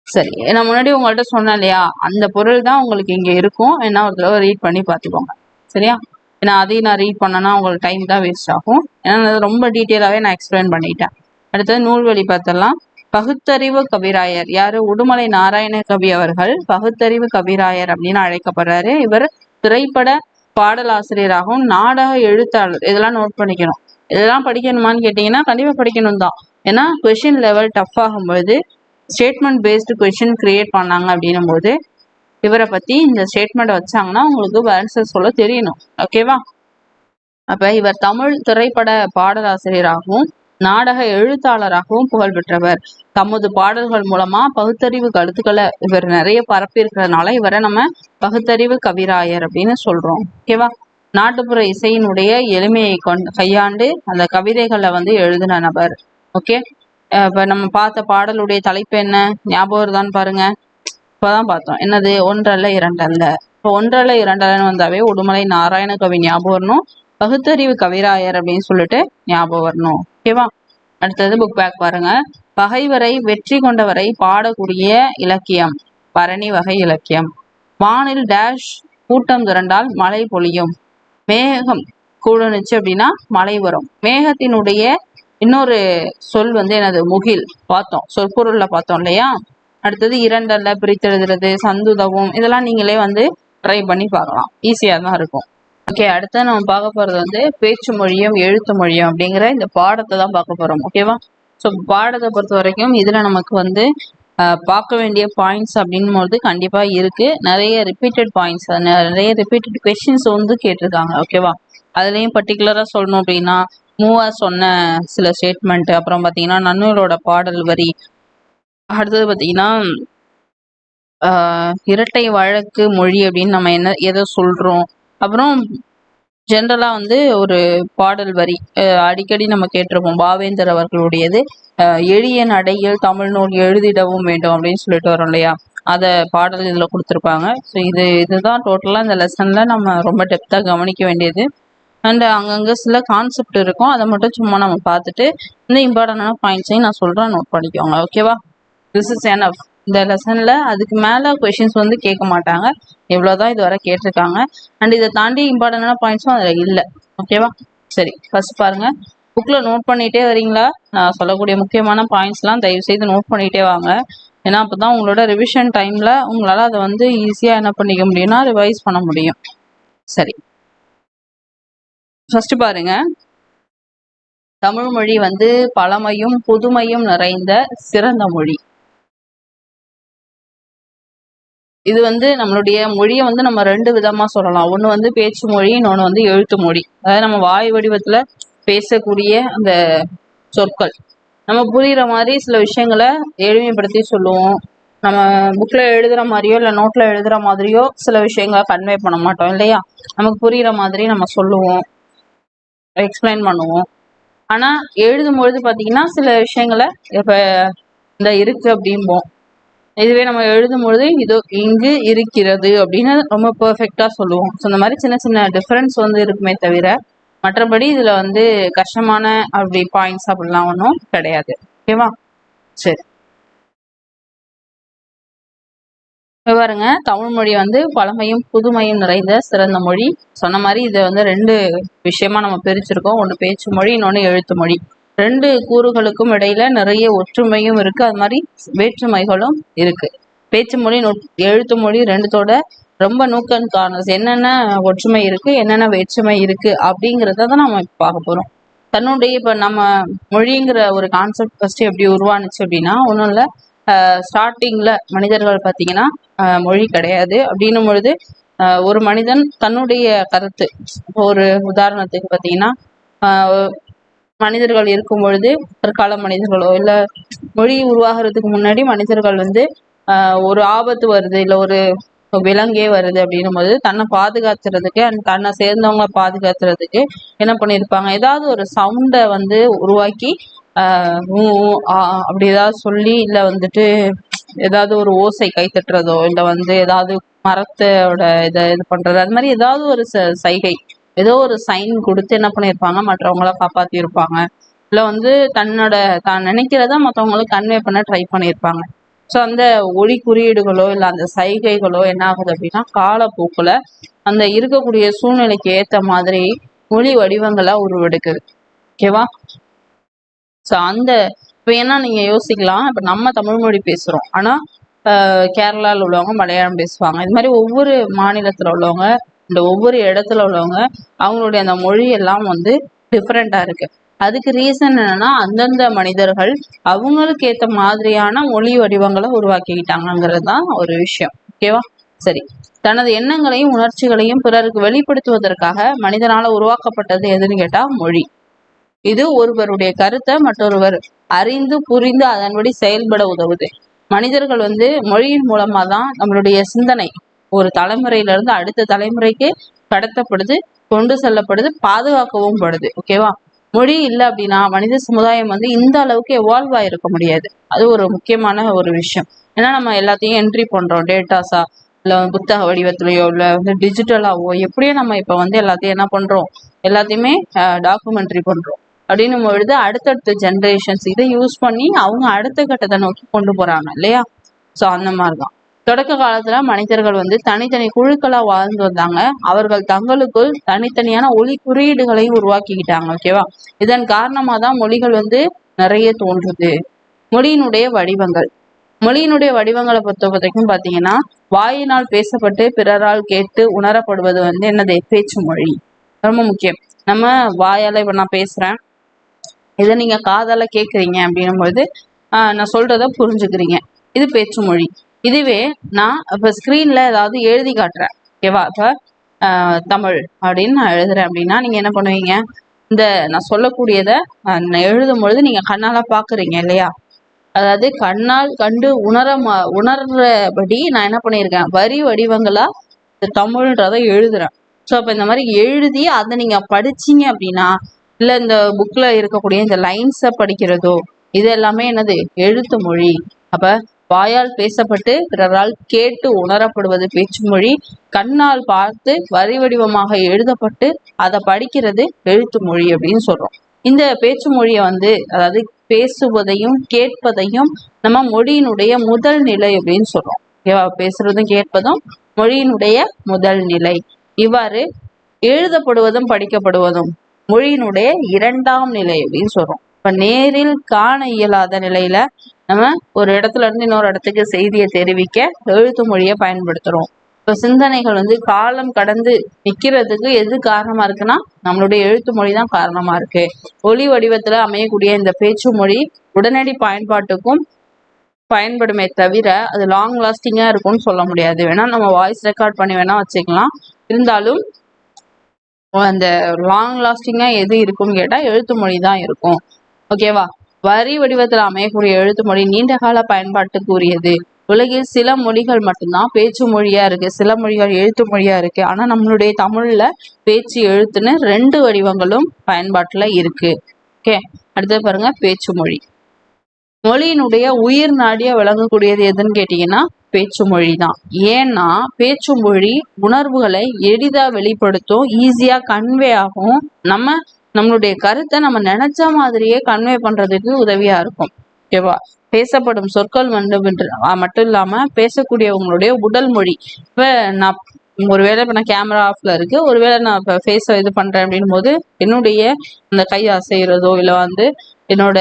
[SPEAKER 1] சரி, நான் முன்னாடி உங்கள்கிட்ட சொன்னேன் இல்லையா, அந்த பொருள் தான் உங்களுக்கு இங்க இருக்கும். என்ன ஒரு தடவை ரீட் பண்ணி பார்த்துக்கோங்க. சரியா? ஏன்னா அதையும் நான் ரீட் பண்ணனா உங்களுக்கு டைம் தான் வேஸ்ட் ஆகும். ஏன்னா ரொம்ப டீட்டெயிலாகவே நான் எக்ஸ்பிளைன் பண்ணிட்டேன். அடுத்தது நூல்வழி பார்த்தலாம். பகுத்தறிவு கவிராயர் யாரு? உடுமலை நாராயண கவி அவர்கள் பகுத்தறிவு கவிராயர் அப்படின்னு அழைக்கப்படுறாரு. இவர் திரைப்பட பாடலாசிரியராகவும் நாடக எழுத்தாளர். இதெல்லாம் நோட் பண்ணிக்கணும். இதெல்லாம் படிக்கணுமான்னு கேட்டீங்கன்னா கண்டிப்பா படிக்கணும் தான். ஏன்னா கொஸ்டின் லெவல் டஃப் ஆகும்போது ஸ்டேட்மெண்ட் பேஸ்டு கொஸ்டின் கிரியேட் பண்ணாங்க அப்படின்னும் போது இவரை பத்தி இந்த ஸ்டேட்மெண்ட் வச்சாங்கன்னா உங்களுக்கு ஆன்சர் சொல்ல தெரியணும். ஓகேவா? அப்ப இவர் தமிழ் திரைப்பட பாடலாசிரியராகவும் நாடக எழுத்தாளராகவும் புகழ் பெற்றவர். தமது பாடல்கள் மூலமா பகுத்தறிவு கருத்துக்களை இவர் நிறைய பரப்பி இருக்கிறதுனால இவரை நம்ம பகுத்தறிவு கவிராயர் அப்படின்னு சொல்றோம். ஓகேவா? நாட்டுப்புற இசையினுடைய எளிமையை கையாண்டு அந்த கவிதைகளை எழுதின நபர். ஓகே, இப்ப நம்ம பார்த்த பாடலுடைய தலைப்பு என்ன ஞாபகம் வருதான்னு பாருங்க. இப்பதான் பார்த்தோம். என்னது? ஒன்றல்ல இரண்டல்ல. இப்போ ஒன்றல்ல இரண்டல்லன்னு வந்தாவே உடுமலை நாராயண கவி ஞாபகம் வரணும், பகுத்தறிவு கவிராயர் அப்படின்னு சொல்லிட்டு ஞாபகம் வரணும். ஓகேவா? அடுத்தது புக் பேக் பாருங்க. பகைவரை வெற்றி கொண்டவரை பாடக்கூடிய இலக்கியம் பரணி வகை இலக்கியம். வானில் டேஷ் கூட்டம் திரண்டால் மழை பொழியும். மேகம் கூடுனுச்சு அப்படின்னா மழை வரும். மேகத்தினுடைய இன்னொரு சொல் என்னது? முகில். பார்த்தோம், சொற்பொருள்ல பார்த்தோம் இல்லையா? அடுத்தது இரண்டல்ல பிரித்தெழுதுறது, சந்துதவும், இதெல்லாம் நீங்களே ட்ரை பண்ணி பார்க்கலாம். ஈஸியா தான் இருக்கும். ஓகே, அடுத்து நம்ம பார்க்க போறது பேச்சு மொழியும் எழுத்து மொழியும் அப்படிங்கிற இந்த பாடத்தை தான் பார்க்க போறோம். ஓகேவா? ஸோ பாடத்தை பொறுத்த வரைக்கும் இதுல நமக்கு பார்க்க வேண்டிய பாயிண்ட்ஸ் அப்படின்னும் போது கண்டிப்பா இருக்கு. நிறைய ரிப்பீட்டட் பாயிண்ட்ஸ், நிறைய ரிப்பீட்டட் கொஸ்டின்ஸ் கேட்டிருக்காங்க. ஓகேவா? அதுலயும் பர்டிகுலரா சொல்லணும் அப்படின்னா மூவா சொன்ன சில ஸ்டேட்மெண்ட், அப்புறம் பாத்தீங்கன்னா நன்னூலோட பாடல் வரி, அடுத்தது பாத்தீங்கன்னா இரட்டை வழக்கு மொழி அப்படின்னு நம்ம எதை சொல்றோம், அப்புறம் ஜென்ரலா ஒரு பாடல் வரி அடிக்கடி நம்ம கேட்டிருப்போம் பாவேந்தர் அவர்களுடையது, எளிய நடையில் தமிழ் நூல் எழுதிடவும் வேண்டும் அப்படின்னு சொல்லிட்டு வரோம் இல்லையா, அதை பாடல் இதுல கொடுத்துருப்பாங்க. ஸோ இதுதான் டோட்டலா இந்த லெசன்ல நம்ம ரொம்ப டெப்தா கவனிக்க வேண்டியது. அண்ட் அங்கங்க சில கான்செப்ட் இருக்கும், அதை மட்டும் சும்மா நம்ம பார்த்துட்டு இந்த இம்பார்ட்டன்டான பாயிண்ட்ஸையும் நான் சொல்றேன், நோட் பண்ணிக்கோங்க. ஓகேவா? This is enough. இந்த லெசன்ல அதுக்கு மேல கொஸ்டின்ஸ் கேட்க மாட்டாங்க. இவ்வளவுதான் இதுவரை கேட்டிருக்காங்க. அண்ட் இதை தாண்டி இம்பார்ட்டன்டான பாயிண்ட்ஸும் அதுல இல்லை. ஓகேவா? சரி, ஃபர்ஸ்ட் பாருங்க. புக்ல நோட் பண்ணிட்டே வரீங்களா? நான் சொல்லக்கூடிய முக்கியமான பாயிண்ட்ஸ்லாம் தயவு செய்து நோட் பண்ணிட்டே வாங்க. ஏன்னா அப்பதான் உங்களோட ரிவிஷன் டைம்ல உங்களால அதை ஈஸியா என்ன பண்ணிக்க முடியும்னா ரிவைஸ் பண்ண முடியும். சரி, ஃபர்ஸ்ட் பாருங்க. தமிழ் மொழி பழமையும் புதுமையும் நிறைந்த சிறந்த மொழி. இது நம்மளுடைய மொழியை நம்ம ரெண்டு விதமா சொல்லலாம். ஒண்ணு பேச்சு மொழி, இன்னொன்னு எழுத்து மொழி. அதாவது நம்ம வாய் வடிவத்துல பேசக்கூடிய அந்த சொற்கள் நம்ம புரியுற மாதிரி சில விஷயங்களை எளிமைப்படுத்தி சொல்லுவோம். நம்ம புக்ல எழுதுற மாதிரியோ இல்ல நோட்ல எழுதுற மாதிரியோ சில விஷயங்களை கன்வே பண்ண மாட்டோம் இல்லையா? நமக்கு புரியுற மாதிரி நம்ம சொல்லுவோம், எக்ஸ்பிளைன் பண்ணுவோம். ஆனா எழுதும் பொழுது பாத்தீங்கன்னா சில விஷயங்களை இப்ப இந்த இருக்கு அப்படிம்போம். இதுவே நம்ம எழுதும் பொழுது இதோ இங்கு இருக்கிறது அப்படின்னு ரொம்ப பெர்ஃபெக்டா சொல்லுவோம். ஸோ இந்த மாதிரி சின்ன சின்ன டிஃபரன்ஸ் இருக்குமே தவிர மற்றபடி இதுல கஷ்டமான அப்படி பாயிண்ட்ஸ் அப்படிலாம் ஒன்றும் கிடையாது. ஓகேவா? சரி, பாருங்க. தமிழ் மொழி பழமையும் புதுமையும் நிறைந்த சிறந்த மொழி. சொன்ன மாதிரி இதை ரெண்டு விஷயமா நம்ம பிரிச்சிருக்கோம். ஒன்று பேச்சு மொழி, இன்னொன்று எழுத்து மொழி. ரெண்டு கூறுகளுக்கும் இடையில நிறைய ஒற்றுமையும் இருக்கு, அது மாதிரி வேற்றுமைகளும் இருக்கு. பேச்சு மொழி எழுத்து மொழி ரெண்டுத்தோட ரொம்ப நூக்கன் கார்னர்ஸ் என்னென்ன ஒற்றுமை இருக்கு, என்னென்ன வேற்றுமை இருக்கு அப்படிங்கிறத தான் நம்ம பார்க்க போறோம். தன்னுடைய இப்ப நம்ம மொழிங்கிற ஒரு கான்செப்ட் ஃபர்ஸ்ட் எப்படி உருவானுச்சு அப்படின்னா ஒன்றும் இல்லை. ஸ்டார்டிங்ல மனிதர்கள் பார்த்தீங்கன்னா மொழி கிடையாது அப்படின்னும் பொழுது ஒரு மனிதன் தன்னுடைய கருத்து, ஒரு உதாரணத்துக்கு பார்த்தீங்கன்னா மனிதர்கள் இருக்கும் பொழுது பிற்கால மனிதர்களோ இல்ல மொழி உருவாகிறதுக்கு முன்னாடி மனிதர்கள் ஒரு ஆபத்து வருது, இல்ல ஒரு விலங்கே வருது அப்படின்னும் போது தன்னை பாதுகாத்துறதுக்கு அண்ட் தன்னை சேர்ந்தவங்களை பாதுகாத்துறதுக்கு என்ன பண்ணியிருப்பாங்க, ஏதாவது ஒரு சவுண்டை வந்து உருவாக்கி அப்படி ஏதாவது சொல்லி, இல்லை வந்துட்டு ஏதாவது ஒரு ஓசை கை தட்டுறதோ, இல்லை வந்து ஏதாவது மரத்தோட இதை இது பண்றது, அது மாதிரி ஏதாவது ஒரு சைகை, ஏதோ ஒரு சைன் கொடுத்து என்ன பண்ணியிருப்பாங்க, மற்றவங்கள காப்பாத்திருப்பாங்க. இல்லை வந்து தான் நினைக்கிறத மற்றவங்களுக்கு கன்வே பண்ண ட்ரை பண்ணியிருப்பாங்க. ஸோ அந்த ஒளி குறியீடுகளோ இல்லை அந்த சைகைகளோ என்ன ஆகுது அப்படின்னா காலப்போக்கில் அந்த இருக்கக்கூடிய சூழ்நிலைக்கு ஏற்ற மாதிரி ஒளி வடிவங்களா உருவெடுக்குது. ஓகேவா? ஸோ அந்த இப்போ ஏன்னா நீங்க யோசிக்கலாம், இப்போ நம்ம தமிழ் மொழி பேசுறோம், ஆனா கேரளாவில் உள்ளவங்க மலையாளம் பேசுவாங்க. இது மாதிரி ஒவ்வொரு மாநிலத்துல உள்ளவங்க, இந்த ஒவ்வொரு இடத்துல உள்ளவங்க அவங்களுடைய அந்த மொழி எல்லாம் வந்து டிஃப்ரெண்டா இருக்கு. அதுக்கு ரீசன் என்னன்னா அந்தந்த மனிதர்கள் அவங்களுக்கு ஏத்த மாதிரியான மொழி வடிவங்களை உருவாக்கிக்கிட்டாங்கிறது தான் ஒரு விஷயம். ஓகேவா? சரி, தனது எண்ணங்களையும் உணர்ச்சிகளையும் பிறருக்கு வெளிப்படுத்துவதற்காக மனிதனால உருவாக்கப்பட்டது எதுன்னு கேட்டா மொழி. இது ஒருவருடைய கருத்தை மற்றொருவர் அறிந்து புரிந்து அதன்படி செயல்பட உதவுது. மனிதர்கள் வந்து மொழியின் மூலமா தான் நம்மளுடைய சிந்தனை ஒரு தலைமுறையில இருந்து அடுத்த தலைமுறைக்கு கடத்தப்படுது, கொண்டு செல்லப்படுது, பாதுகாக்கவும் படுது. ஓகேவா? மொழி இல்லை அப்படின்னா மனித சமுதாயம் வந்து இந்த அளவுக்கு எவால்வ் ஆயிருக்க முடியாது. அது ஒரு முக்கியமான ஒரு விஷயம். ஏன்னா நம்ம எல்லாத்தையும் என்ட்ரி பண்றோம், டேட்டாஸா இல்லை புத்தக வடிவத்திலையோ இல்லை வந்து டிஜிட்டலாவோ, எப்படியோ நம்ம இப்போ வந்து எல்லாத்தையும் என்ன பண்றோம், எல்லாத்தையுமே டாக்குமெண்ட்ரி பண்றோம். அப்படின்னும் பொழுது அடுத்தடுத்த ஜென்ரேஷன்ஸ் இதை யூஸ் பண்ணி அவங்க அடுத்த கட்டத்தை நோக்கி கொண்டு போறாங்க இல்லையா? ஸோ அந்த மாதிரிதான் தொடக்க காலத்துல மனிதர்கள் வந்து தனித்தனி குழுக்களா வாழ்ந்து வந்தாங்க. அவர்கள் தங்களுக்குள் தனித்தனியான ஒலி குறியீடுகளையும் உருவாக்கிக்கிட்டாங்க. ஓகேவா? இதன் காரணமா தான் மொழிகள் வந்து நிறைய தோன்றுது. மொழியினுடைய வடிவங்கள் வடிவங்களை பொறுத்த வரைக்கும் பாத்தீங்கன்னா வாயினால் பேசப்பட்டு பிறரால் கேட்டு உணரப்படுவது வந்து என்னது, பேச்சு மொழி. ரொம்ப முக்கியம். நம்ம வாயால இப்ப நான் பேசுறேன், இதை நீங்க காதால கேட்குறீங்க அப்படின்னும் போது நான் சொல்றத புரிஞ்சுக்கிறீங்க, இது பேச்சு மொழி. இதுவே நான் இப்போ ஸ்க்ரீன்ல ஏதாவது எழுதி காட்டுறேன். ஓகேவா? இப்போ தமிழ் அப்படின்னு நான் எழுதுறேன் அப்படின்னா நீங்க என்ன பண்ணுவீங்க, இந்த நான் சொல்லக்கூடியதை எழுதும் பொழுது நீங்க கண்ணால பாக்குறீங்க இல்லையா? அதாவது கண்ணால் கண்டு உணர்றபடி நான் என்ன பண்ணியிருக்கேன், வரி வடிவங்களா இந்த தமிழ்ன்றதை எழுதுறேன். ஸோ அப்போ இந்த மாதிரி எழுதி அதை நீங்க படிச்சீங்க அப்படின்னா, இல்லை இந்த புக்ல இருக்கக்கூடிய இந்த லைன்ஸை படிக்கிறதோ, இது எல்லாமே என்னது, எழுத்து மொழி. அப்ப வாயால் பேசப்பட்டு பிறரால் கேட்டு உணரப்படுவது பேச்சு மொழி. கண்ணால் பார்த்து வரி வடிவமாக எழுதப்பட்டு அதை படிக்கிறது எழுத்து மொழி அப்படின்னு சொல்றோம். இந்த பேச்சு மொழியை வந்து அதாவது பேசுவதையும் கேட்பதையும் நம்ம மொழியினுடைய முதல் நிலை அப்படின்னு சொல்றோம். பேசுறதும் கேட்பதும் மொழியினுடைய முதல் நிலை. இவ்வாறு எழுதப்படுவதும் படிக்கப்படுவதும் மொழியினுடைய இரண்டாம் நிலை அப்படின்னு சொல்றோம். இப்ப நேரில் காண இயலாத நிலையில நம்ம ஒரு இடத்துல இருந்து இன்னொரு இடத்துக்கு செய்தியை தெரிவிக்க எழுத்து மொழியை பயன்படுத்துறோம். இப்ப சிந்தனைகள் வந்து காலம் கடந்து நிக்கிறதுக்கு எது காரணமா இருக்குன்னா நம்மளுடைய எழுத்து மொழி தான் காரணமா இருக்கு. ஒலி வடிவத்துல அமையக்கூடிய இந்த பேச்சு மொழி உடனடி பயன்பாட்டுக்கும் பயன்படுமே தவிர அது லாங் லாஸ்டிங்கா இருக்கும்னு சொல்ல முடியாது. வேணா நம்ம வாய்ஸ் ரெக்கார்ட் பண்ணி வேணா வச்சுக்கலாம், இருந்தாலும் அந்த லாங் லாஸ்டிங்கா எது இருக்கும்னு கேட்டா எழுத்து மொழி தான் இருக்கும். ஓகேவா? வரி வடிவத்தில் அமையக்கூடிய எழுத்து மொழி நீண்ட கால பயன்பாட்டுக்கு உரியது. உலகில் சில மொழிகள் மட்டும்தான் பேச்சு மொழியா இருக்கு, சில மொழிகள் எழுத்து மொழியா இருக்கு. ஆனா நம்மளுடைய தமிழ்ல பேச்சு எழுத்துன்னு 2 வடிவங்களும் பயன்பாட்டுல இருக்கு. ஓகே, அடுத்தது பாருங்க, பேச்சு மொழி. மொழியினுடைய உயிர் நாடியா விளங்கக்கூடியது எதுன்னு கேட்டீங்கன்னா பேச்சு மொழி தான். ஏன்னா பேச்சு மொழி உணர்வுகளை எளிதா வெளிப்படுத்தும், ஈஸியா கன்வே ஆகும். நம்மளுடைய கருத்தை நம்ம நினைச்ச மாதிரியே கன்வே பண்றதுக்கு உதவியா இருக்கும். ஓகேவா? பேசப்படும் சொற்கள் மட்டும் இல்லாம பேசக்கூடியவங்களுடைய உடல் மொழி. இப்ப நான் ஒருவேளை இப்ப நான் கேமரா ஆஃப்ல இருக்கு, ஒருவேளை நான் இப்ப ஃபேஸ இது பண்றேன் அப்படின் போது என்னுடைய இந்த கை அசைகிறதோ இல்லை வந்து என்னோட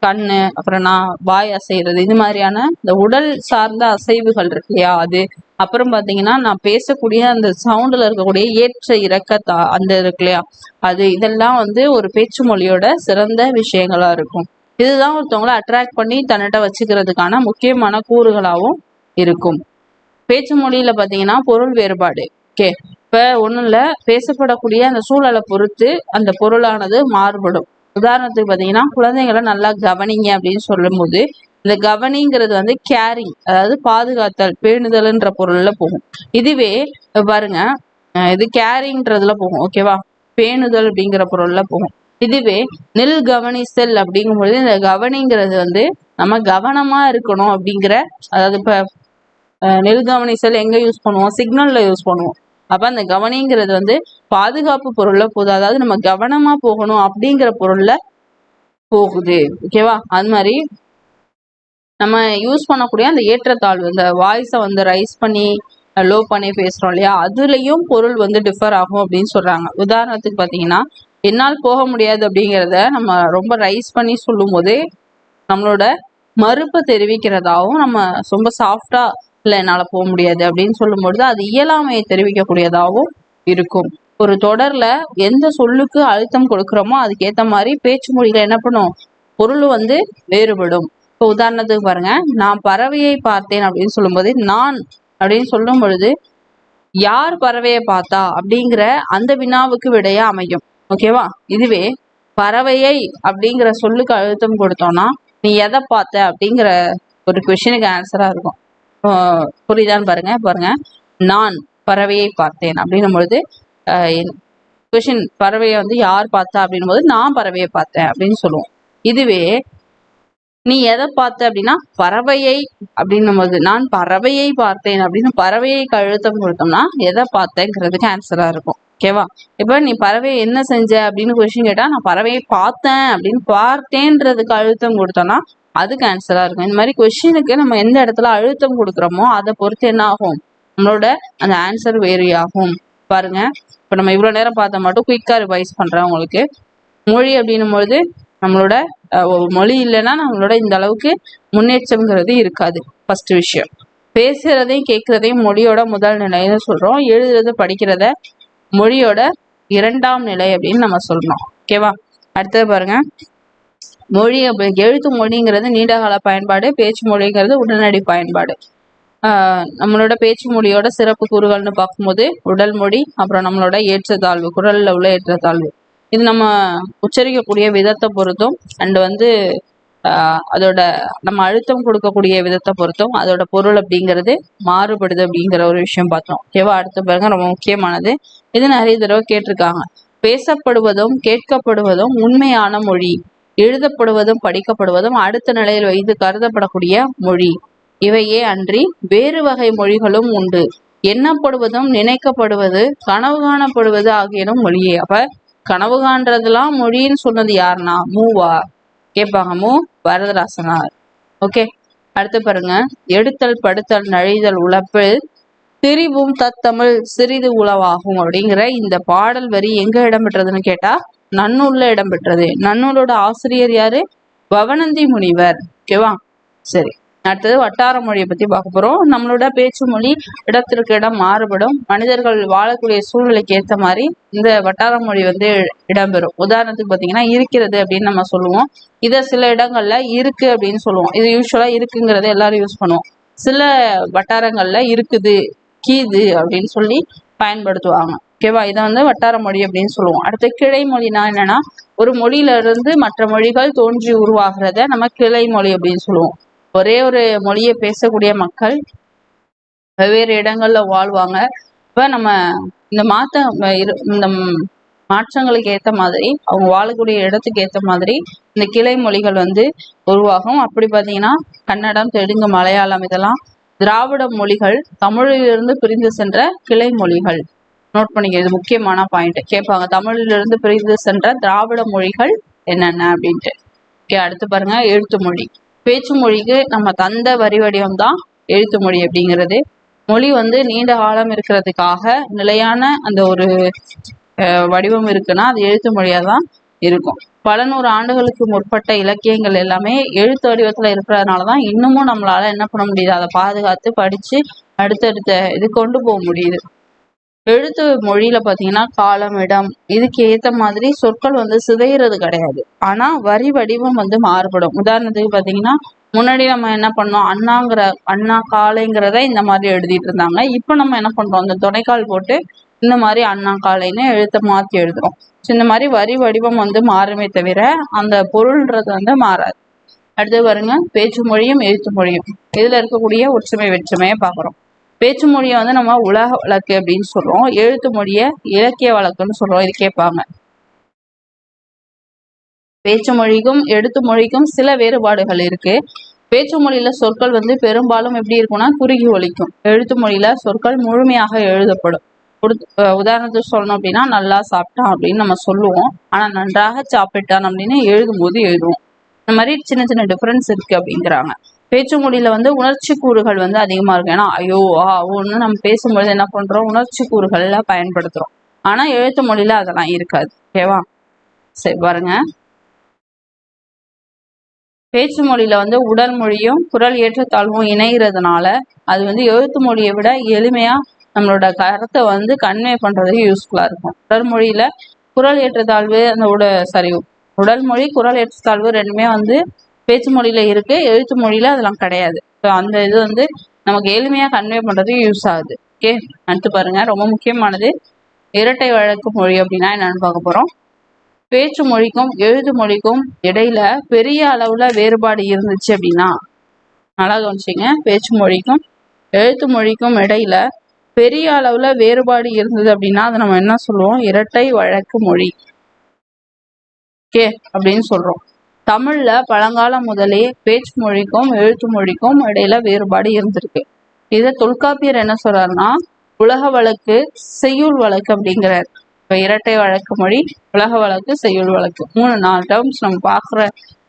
[SPEAKER 1] கண்ணு, அப்புறம் நான் வாய் அசைகிறது, இது மாதிரியான இந்த உடல் சார்ந்த அசைவுகள் இருக்கு இல்லையா, அது அப்புறம் பாத்தீங்கன்னா நான் பேசக்கூடிய அந்த சவுண்ட்ல இருக்கக்கூடிய ஏற்ற இறக்க அந்த இருக்கு இல்லையா, அது இதெல்லாம் வந்து ஒரு பேச்சு மொழியோட சிறந்த விஷயங்களா இருக்கும். இதுதான் ஒருத்தவங்களை அட்ராக்ட் பண்ணி தன்னிட்ட வச்சுக்கிறதுக்கான முக்கியமான கூறுகளாகவும் இருக்கும். பேச்சு மொழியில பாத்தீங்கன்னா பொருள் வேறுபாடு. ஓகே, இப்ப ஒண்ணும் இல்ல, பேசப்படக்கூடிய அந்த சூழலை பொறுத்து அந்த பொருளானது மாறுபடும். உதாரணத்துக்கு பாத்தீங்கன்னா குழந்தைங்களை நல்லா கவனிங்க அப்படின்னு சொல்லும் போது இந்த கவனிங்கிறது வந்து கேரிங், அதாவது பாதுகாத்தல், பேணுதல்ன்ற பொருள்ல போகும். இதுவே பாருங்க, இது கேரிங்ன்றதுல போகும். ஓகேவா, பேணுதல் அப்படிங்கிற பொருள்ல போகும். இதுவே நெல் கவனித்தல் அப்படிங்கும்பொழுது இந்த கவனிங்கிறது வந்து நம்ம கவனமா இருக்கணும் அப்படிங்கிற, அதாவது இப்ப நெல் கவனித்தல் எங்க யூஸ் பண்ணுவோம், சிக்னல்ல யூஸ் பண்ணுவோம். அப்ப அந்த கவனிங்கிறது வந்து பாதுகாப்பு பொருள்ல போகுது, அதாவது நம்ம கவனமா போகணும் அப்படிங்கிற பொருள்ல போகுது. ஓகேவா, அது மாதிரி நம்ம யூஸ் பண்ணக்கூடிய அந்த ஏற்றத்தாழ்வு, இந்த வாய்ஸை வந்து ரைஸ் பண்ணி லோ பண்ணி பேசுறோம் இல்லையா, அதுலயும் பொருள் வந்து டிஃபர் ஆகும் அப்படின்னு சொல்றாங்க. உதாரணத்துக்கு பாத்தீங்கன்னா, என்னால் போக முடியாது அப்படிங்கிறத நம்ம ரொம்ப ரைஸ் பண்ணி சொல்லும் போது நம்மளோட மறுப்பை தெரிவிக்கிறதாவும், நம்ம ரொம்ப சாஃப்டா இல்லை என்னால போக முடியாது அப்படின்னு சொல்லும்பொழுது அது இயலாமையை தெரிவிக்கக்கூடியதாகவும் இருக்கும். ஒரு தொடர்ல எந்த சொல்லுக்கு அழுத்தம் கொடுக்குறோமோ அதுக்கேற்ற மாதிரி பேச்சு மொழிகள் என்ன பண்ணும், பொருள் வந்து வேறுபடும். இப்போ உதாரணத்துக்கு பாருங்க, நான் பறவையை பார்த்தேன் அப்படின்னு சொல்லும்போது நான் அப்படின்னு சொல்லும் பொழுது யார் பறவையை பார்த்தா அப்படிங்கிற அந்த வினாவுக்கு விடையா அமையும். ஓகேவா, இதுவே பறவையை அப்படிங்கிற சொல்லுக்கு அழுத்தம் கொடுத்தோம்னா நீ எதை பார்த்த அப்படிங்கிற ஒரு கொஸ்டினுக்கு ஆன்சரா இருக்கும். புரியுதான்னு பாருங்க, நான் பறவையை பார்த்தேன் அப்படின்னும் பொழுது கொஸ்டின் பறவையை வந்து யார் பார்த்தா அப்படின்னும் போது நான் பறவையை பார்த்தேன் அப்படின்னு சொல்லுவோம். இதுவே நீ எதை பார்த்த அப்படின்னா பறவையை அப்படின்னும் போது நான் பறவையை பார்த்தேன் அப்படின்னு பறவையை அழுத்தம் கொடுத்தோம்னா எதை பார்த்தேங்கிறதுக்கு ஆன்சரா இருக்கும். ஓகேவா, இப்ப நீ பறவையை என்ன செஞ்ச அப்படின்னு கொஸ்டின் கேட்டா நான் பறவையை பார்த்தேன் அப்படின்னு பார்த்தேன்றதுக்கு அழுத்தம் கொடுத்தோம்னா அதுக்கு ஆன்சரா இருக்கும். இந்த மாதிரி கொஸ்டினுக்கு நம்ம எந்த இடத்துல அழுத்தம் கொடுக்குறோமோ அதை பொறுத்து என்ன ஆகும், நம்மளோட அந்த ஆன்சர் வேரி ஆகும். பாருங்க, இப்ப நம்ம இவ்வளவு நேரம் பார்த்த மட்டும் குயிக்கா ரிவைஸ் பண்றேன் உங்களுக்கு. மொழி அப்படின்னும் பொழுது நம்மளோட மொழி இல்லைன்னா நம்மளோட இந்த அளவுக்கு முன்னேற்றம்ங்கிறது இருக்காது. ஃபர்ஸ்ட் விஷயம், பேசுறதையும் கேட்கறதையும் மொழியோட முதல் நிலைன்னு சொல்றோம், எழுதுறது படிக்கிறத மொழியோட இரண்டாம் நிலை அப்படின்னு நம்ம சொல்றோம். ஓகேவா, அடுத்தது பாருங்க, மொழி எழுத்து மொழிங்கிறது நீண்டகால பயன்பாடு, பேச்சு மொழிங்கிறது உடனடி பயன்பாடு. நம்மளோட பேச்சு மொழியோட சிறப்பு கூறுகள்னு பார்க்கும்போது உடல் மொழி, அப்புறம் நம்மளோட ஏற்றத்தாழ்வு, குரல்ல உள்ள ஏற்றத்தாழ்வு, இது நம்ம உச்சரிக்கக்கூடிய விதத்தை பொறுத்தும் அண்ட் வந்து அதோட நம்ம அழுத்தம் கொடுக்கக்கூடிய விதத்தை பொறுத்தும் அதோட பொருள் அப்படிங்கிறது மாறுபடுது அப்படிங்கிற ஒரு விஷயம் பார்த்தோம். ஓகேவா, அடுத்த பாருங்க, ரொம்ப முக்கியமானது, இது நிறைய தடவை கேட்டிருக்காங்க. பேசப்படுவதும் கேட்கப்படுவதும் உண்மையான மொழி, எழுதப்படுவதும் படிக்கப்படுவதும் அடுத்த நிலையில் வைத்து கருதப்படக்கூடிய மொழி, இவையே அன்றி வேறு வகை மொழிகளும் உண்டு. எண்ணப்படுவதும் நினைக்கப்படுவது கனவு காணப்படுவது ஆகியனும் மொழியே. அப்ப கனவு காண்றதுலாம் மொழின்னு சொன்னது யாருன்னா மூவா கேட்பாங்க, மூ வரதராசனார். ஓகே, அடுத்து பாருங்க, எடுத்தல் படுத்தல் நழிதல் உழப்பில் திரிவும் தத்தமிழ் சிறிது உளவாகும் அப்படிங்கிற இந்த பாடல் வரி எங்க இடம்பெற்றதுன்னு கேட்டா நன்னூல்ல இடம்பெற்றது. நன்னூலோட ஆசிரியர் யாரு, பவனந்தி முனிவர். ஓகேவா, சரி, அடுத்தது வட்டார மொழியை பத்தி பார்க்க போறோம். நம்மளோட பேச்சு மொழி இடத்திற்கு இடம் மாறுபடும், மனிதர்கள் வாழக்கூடிய சூழ்நிலைக்கு ஏற்ற மாதிரி இந்த வட்டார மொழி வந்து இடம்பெறும். உதாரணத்துக்கு பாத்தீங்கன்னா இருக்கிறது அப்படின்னு நம்ம சொல்லுவோம், இதை சில இடங்கள்ல இருக்கு அப்படின்னு சொல்லுவோம். இது யூஸ்வலா இருக்குங்கிறத எல்லாரும் யூஸ் பண்ணுவோம். சில வட்டாரங்கள்ல இருக்குது கீது அப்படின்னு சொல்லி பயன்படுத்துவாங்க. ஓகேவா, இதை வந்து வட்டார மொழி அப்படின்னு சொல்லுவோம். அடுத்து கிளை மொழினா என்னன்னா, ஒரு மொழியில இருந்து மற்ற மொழிகள் தோன்றி உருவாகிறத நம்ம கிளை மொழி அப்படின்னு சொல்லுவோம். ஒரே ஒரு மொழியை பேசக்கூடிய மக்கள் வெவ்வேறு இடங்கள்ல வாழ்வாங்க. இப்ப நம்ம இந்த இந்த மாற்றங்களுக்கு ஏற்ற மாதிரி அவங்க வாழக்கூடிய இடத்துக்கு ஏற்ற மாதிரி இந்த கிளை மொழிகள் வந்து உருவாகும். அப்படி பார்த்தீங்கன்னா கன்னடம், தெலுங்கு, மலையாளம் இதெல்லாம் திராவிட மொழிகள், தமிழிலிருந்து பிரிந்து சென்ற கிளை மொழிகள். நோட் பண்ணிக்க, இது முக்கியமான பாயிண்ட். கேட்பாங்க, தமிழிலிருந்து பிரிந்து சென்ற திராவிட மொழிகள் என்னென்ன அப்படின்ட்டு. ஓகே, அடுத்து பாருங்க, எழுத்து மொழி. பேச்சு மொழிக்கு நம்ம தந்த வரி வடிவம் தான் எழுத்து மொழி அப்படிங்கிறது. மொழி வந்து நீண்ட காலம் இருக்கிறதுக்காக நிலையான அந்த ஒரு வடிவம் இருக்குன்னா அது எழுத்து மொழியா தான் இருக்கும். பல நூறு ஆண்டுகளுக்கு முற்பட்ட இலக்கியங்கள் எல்லாமே எழுத்து வடிவத்துல இருக்கிறதுனாலதான் இன்னமும் நம்மளால என்ன பண்ண முடியுது, அதை பாதுகாத்து படிச்சு அடுத்தடுத்த இது கொண்டு போக முடியுது. எழுத்து மொழியில பாத்தீங்கன்னா காலம், இடம் இதுக்கு ஏத்த மாதிரி சொற்கள் வந்து சிதைகிறது கிடையாது, ஆனா வரி வடிவம் வந்து மாறுபடும். உதாரணத்துக்கு பாத்தீங்கன்னா முன்னாடி நம்ம என்ன பண்ணோம், அண்ணா காலைங்கிறத இந்த மாதிரி எழுதிட்டு இருந்தாங்க. இப்ப நம்ம என்ன பண்றோம், இந்த துணைக்கால் போட்டு இந்த மாதிரி அண்ணா காலைன்னு எழுத்த மாத்தி எழுதுறோம். இந்த மாதிரி வரி வடிவம் வந்து மாறுமே தவிர அந்த பொருள்ன்றது வந்து மாறாது. அடுத்து பாருங்க பேச்சு மொழியும் எழுத்து மொழியும். இதுல இருக்கக்கூடிய ஒற்றுமை வேற்றுமையை பார்க்குறோம். பேச்சு மொழியை வந்து நம்ம உலக வழக்கு அப்படின்னு சொல்றோம், எழுத்து மொழியை இலக்கிய வழக்குன்னு சொல்றோம். இது கேட்பாங்க. பேச்சு மொழிக்கும் எழுத்து மொழிக்கும் சில வேறுபாடுகள் இருக்கு. பேச்சு மொழியில சொற்கள் வந்து பெரும்பாலும் எப்படி இருக்கும்னா குறுகி ஒலிக்கும். எழுத்து மொழியில சொற்கள் முழுமையாக எழுதப்படும். உதாரணத்துக்கு சொல்லணும் அப்படின்னா நல்லா சாப்பிட்டான் அப்படின்னு நம்ம சொல்லுவோம், ஆனா நன்றாக சாப்பிட்டான் அப்படின்னு எழுதும் போது எழுதுவோம். இந்த மாதிரி சின்ன சின்ன டிஃபரன்ஸ் இருக்கு அப்படிங்கிறாங்க. பேச்சு மொழியில வந்து உணர்ச்சி கூறுகள் வந்து அதிகமா இருக்கு. ஏன்னா ஐயோ ஒன்று நம்ம பேசும்போது என்ன பண்றோம், உணர்ச்சி கூறுகள்ல பயன்படுத்துறோம். ஆனா எழுத்து மொழியில அதெல்லாம் இருக்காது. ஓகேவா? சரி பாருங்க, பேச்சு மொழியில வந்து உடல் மொழியும் குரல் ஏற்றத்தாழ்வும் இணைகிறதுனால அது வந்து எழுத்து மொழியை விட எளிமையா நம்மளோட கருத்தை வந்து கன்வே பண்றதுக்கு யூஸ்ஃபுல்லா இருக்கும். உடல் மொழியில குரல் ஏற்றத்தாழ்வு அந்த உடல் மொழி குரல் ஏற்றத்தாழ்வு ரெண்டுமே வந்து பேச்சு மொழியில இருக்கு, எழுத்து மொழியில அதெல்லாம் கிடையாது. ஸோ அந்த இது வந்து நமக்கு எளிமையா கன்வே பண்றதுக்கு யூஸ் ஆகுது. ஓகே, அடுத்து பாருங்க, ரொம்ப முக்கியமானது இரட்டை வழக்கு மொழி அப்படின்னா என்னன்னு பார்க்க போறோம். பேச்சு மொழிக்கும் எழுத்து மொழிக்கும் இடையில பெரிய அளவுல வேறுபாடு இருந்துச்சு அப்படின்னா, நல்லா கவனிச்சிங்க, பேச்சு மொழிக்கும் எழுத்து மொழிக்கும் இடையில பெரிய அளவுல வேறுபாடு இருந்தது அப்படின்னா அதை நம்ம என்ன சொல்லுவோம், இரட்டை வழக்கு மொழி. ஓகே அப்படின்னு சொல்றோம். தமிழ்ல பழங்காலம் முதலே பேச்சு மொழிக்கும் எழுத்து மொழிக்கும் இடையில வேறுபாடு இருந்திருக்கு. இதை தொல்காப்பியர் என்ன சொல்றாருன்னா உலக வழக்கு செய்யுள் வழக்கு அப்படிங்கிறார். இப்ப இரட்டை வழக்கு மொழி, உலக வழக்கு, செய்யுள் வழக்கு, 3-4 டேர்ம்ஸ் நம்ம பாக்குற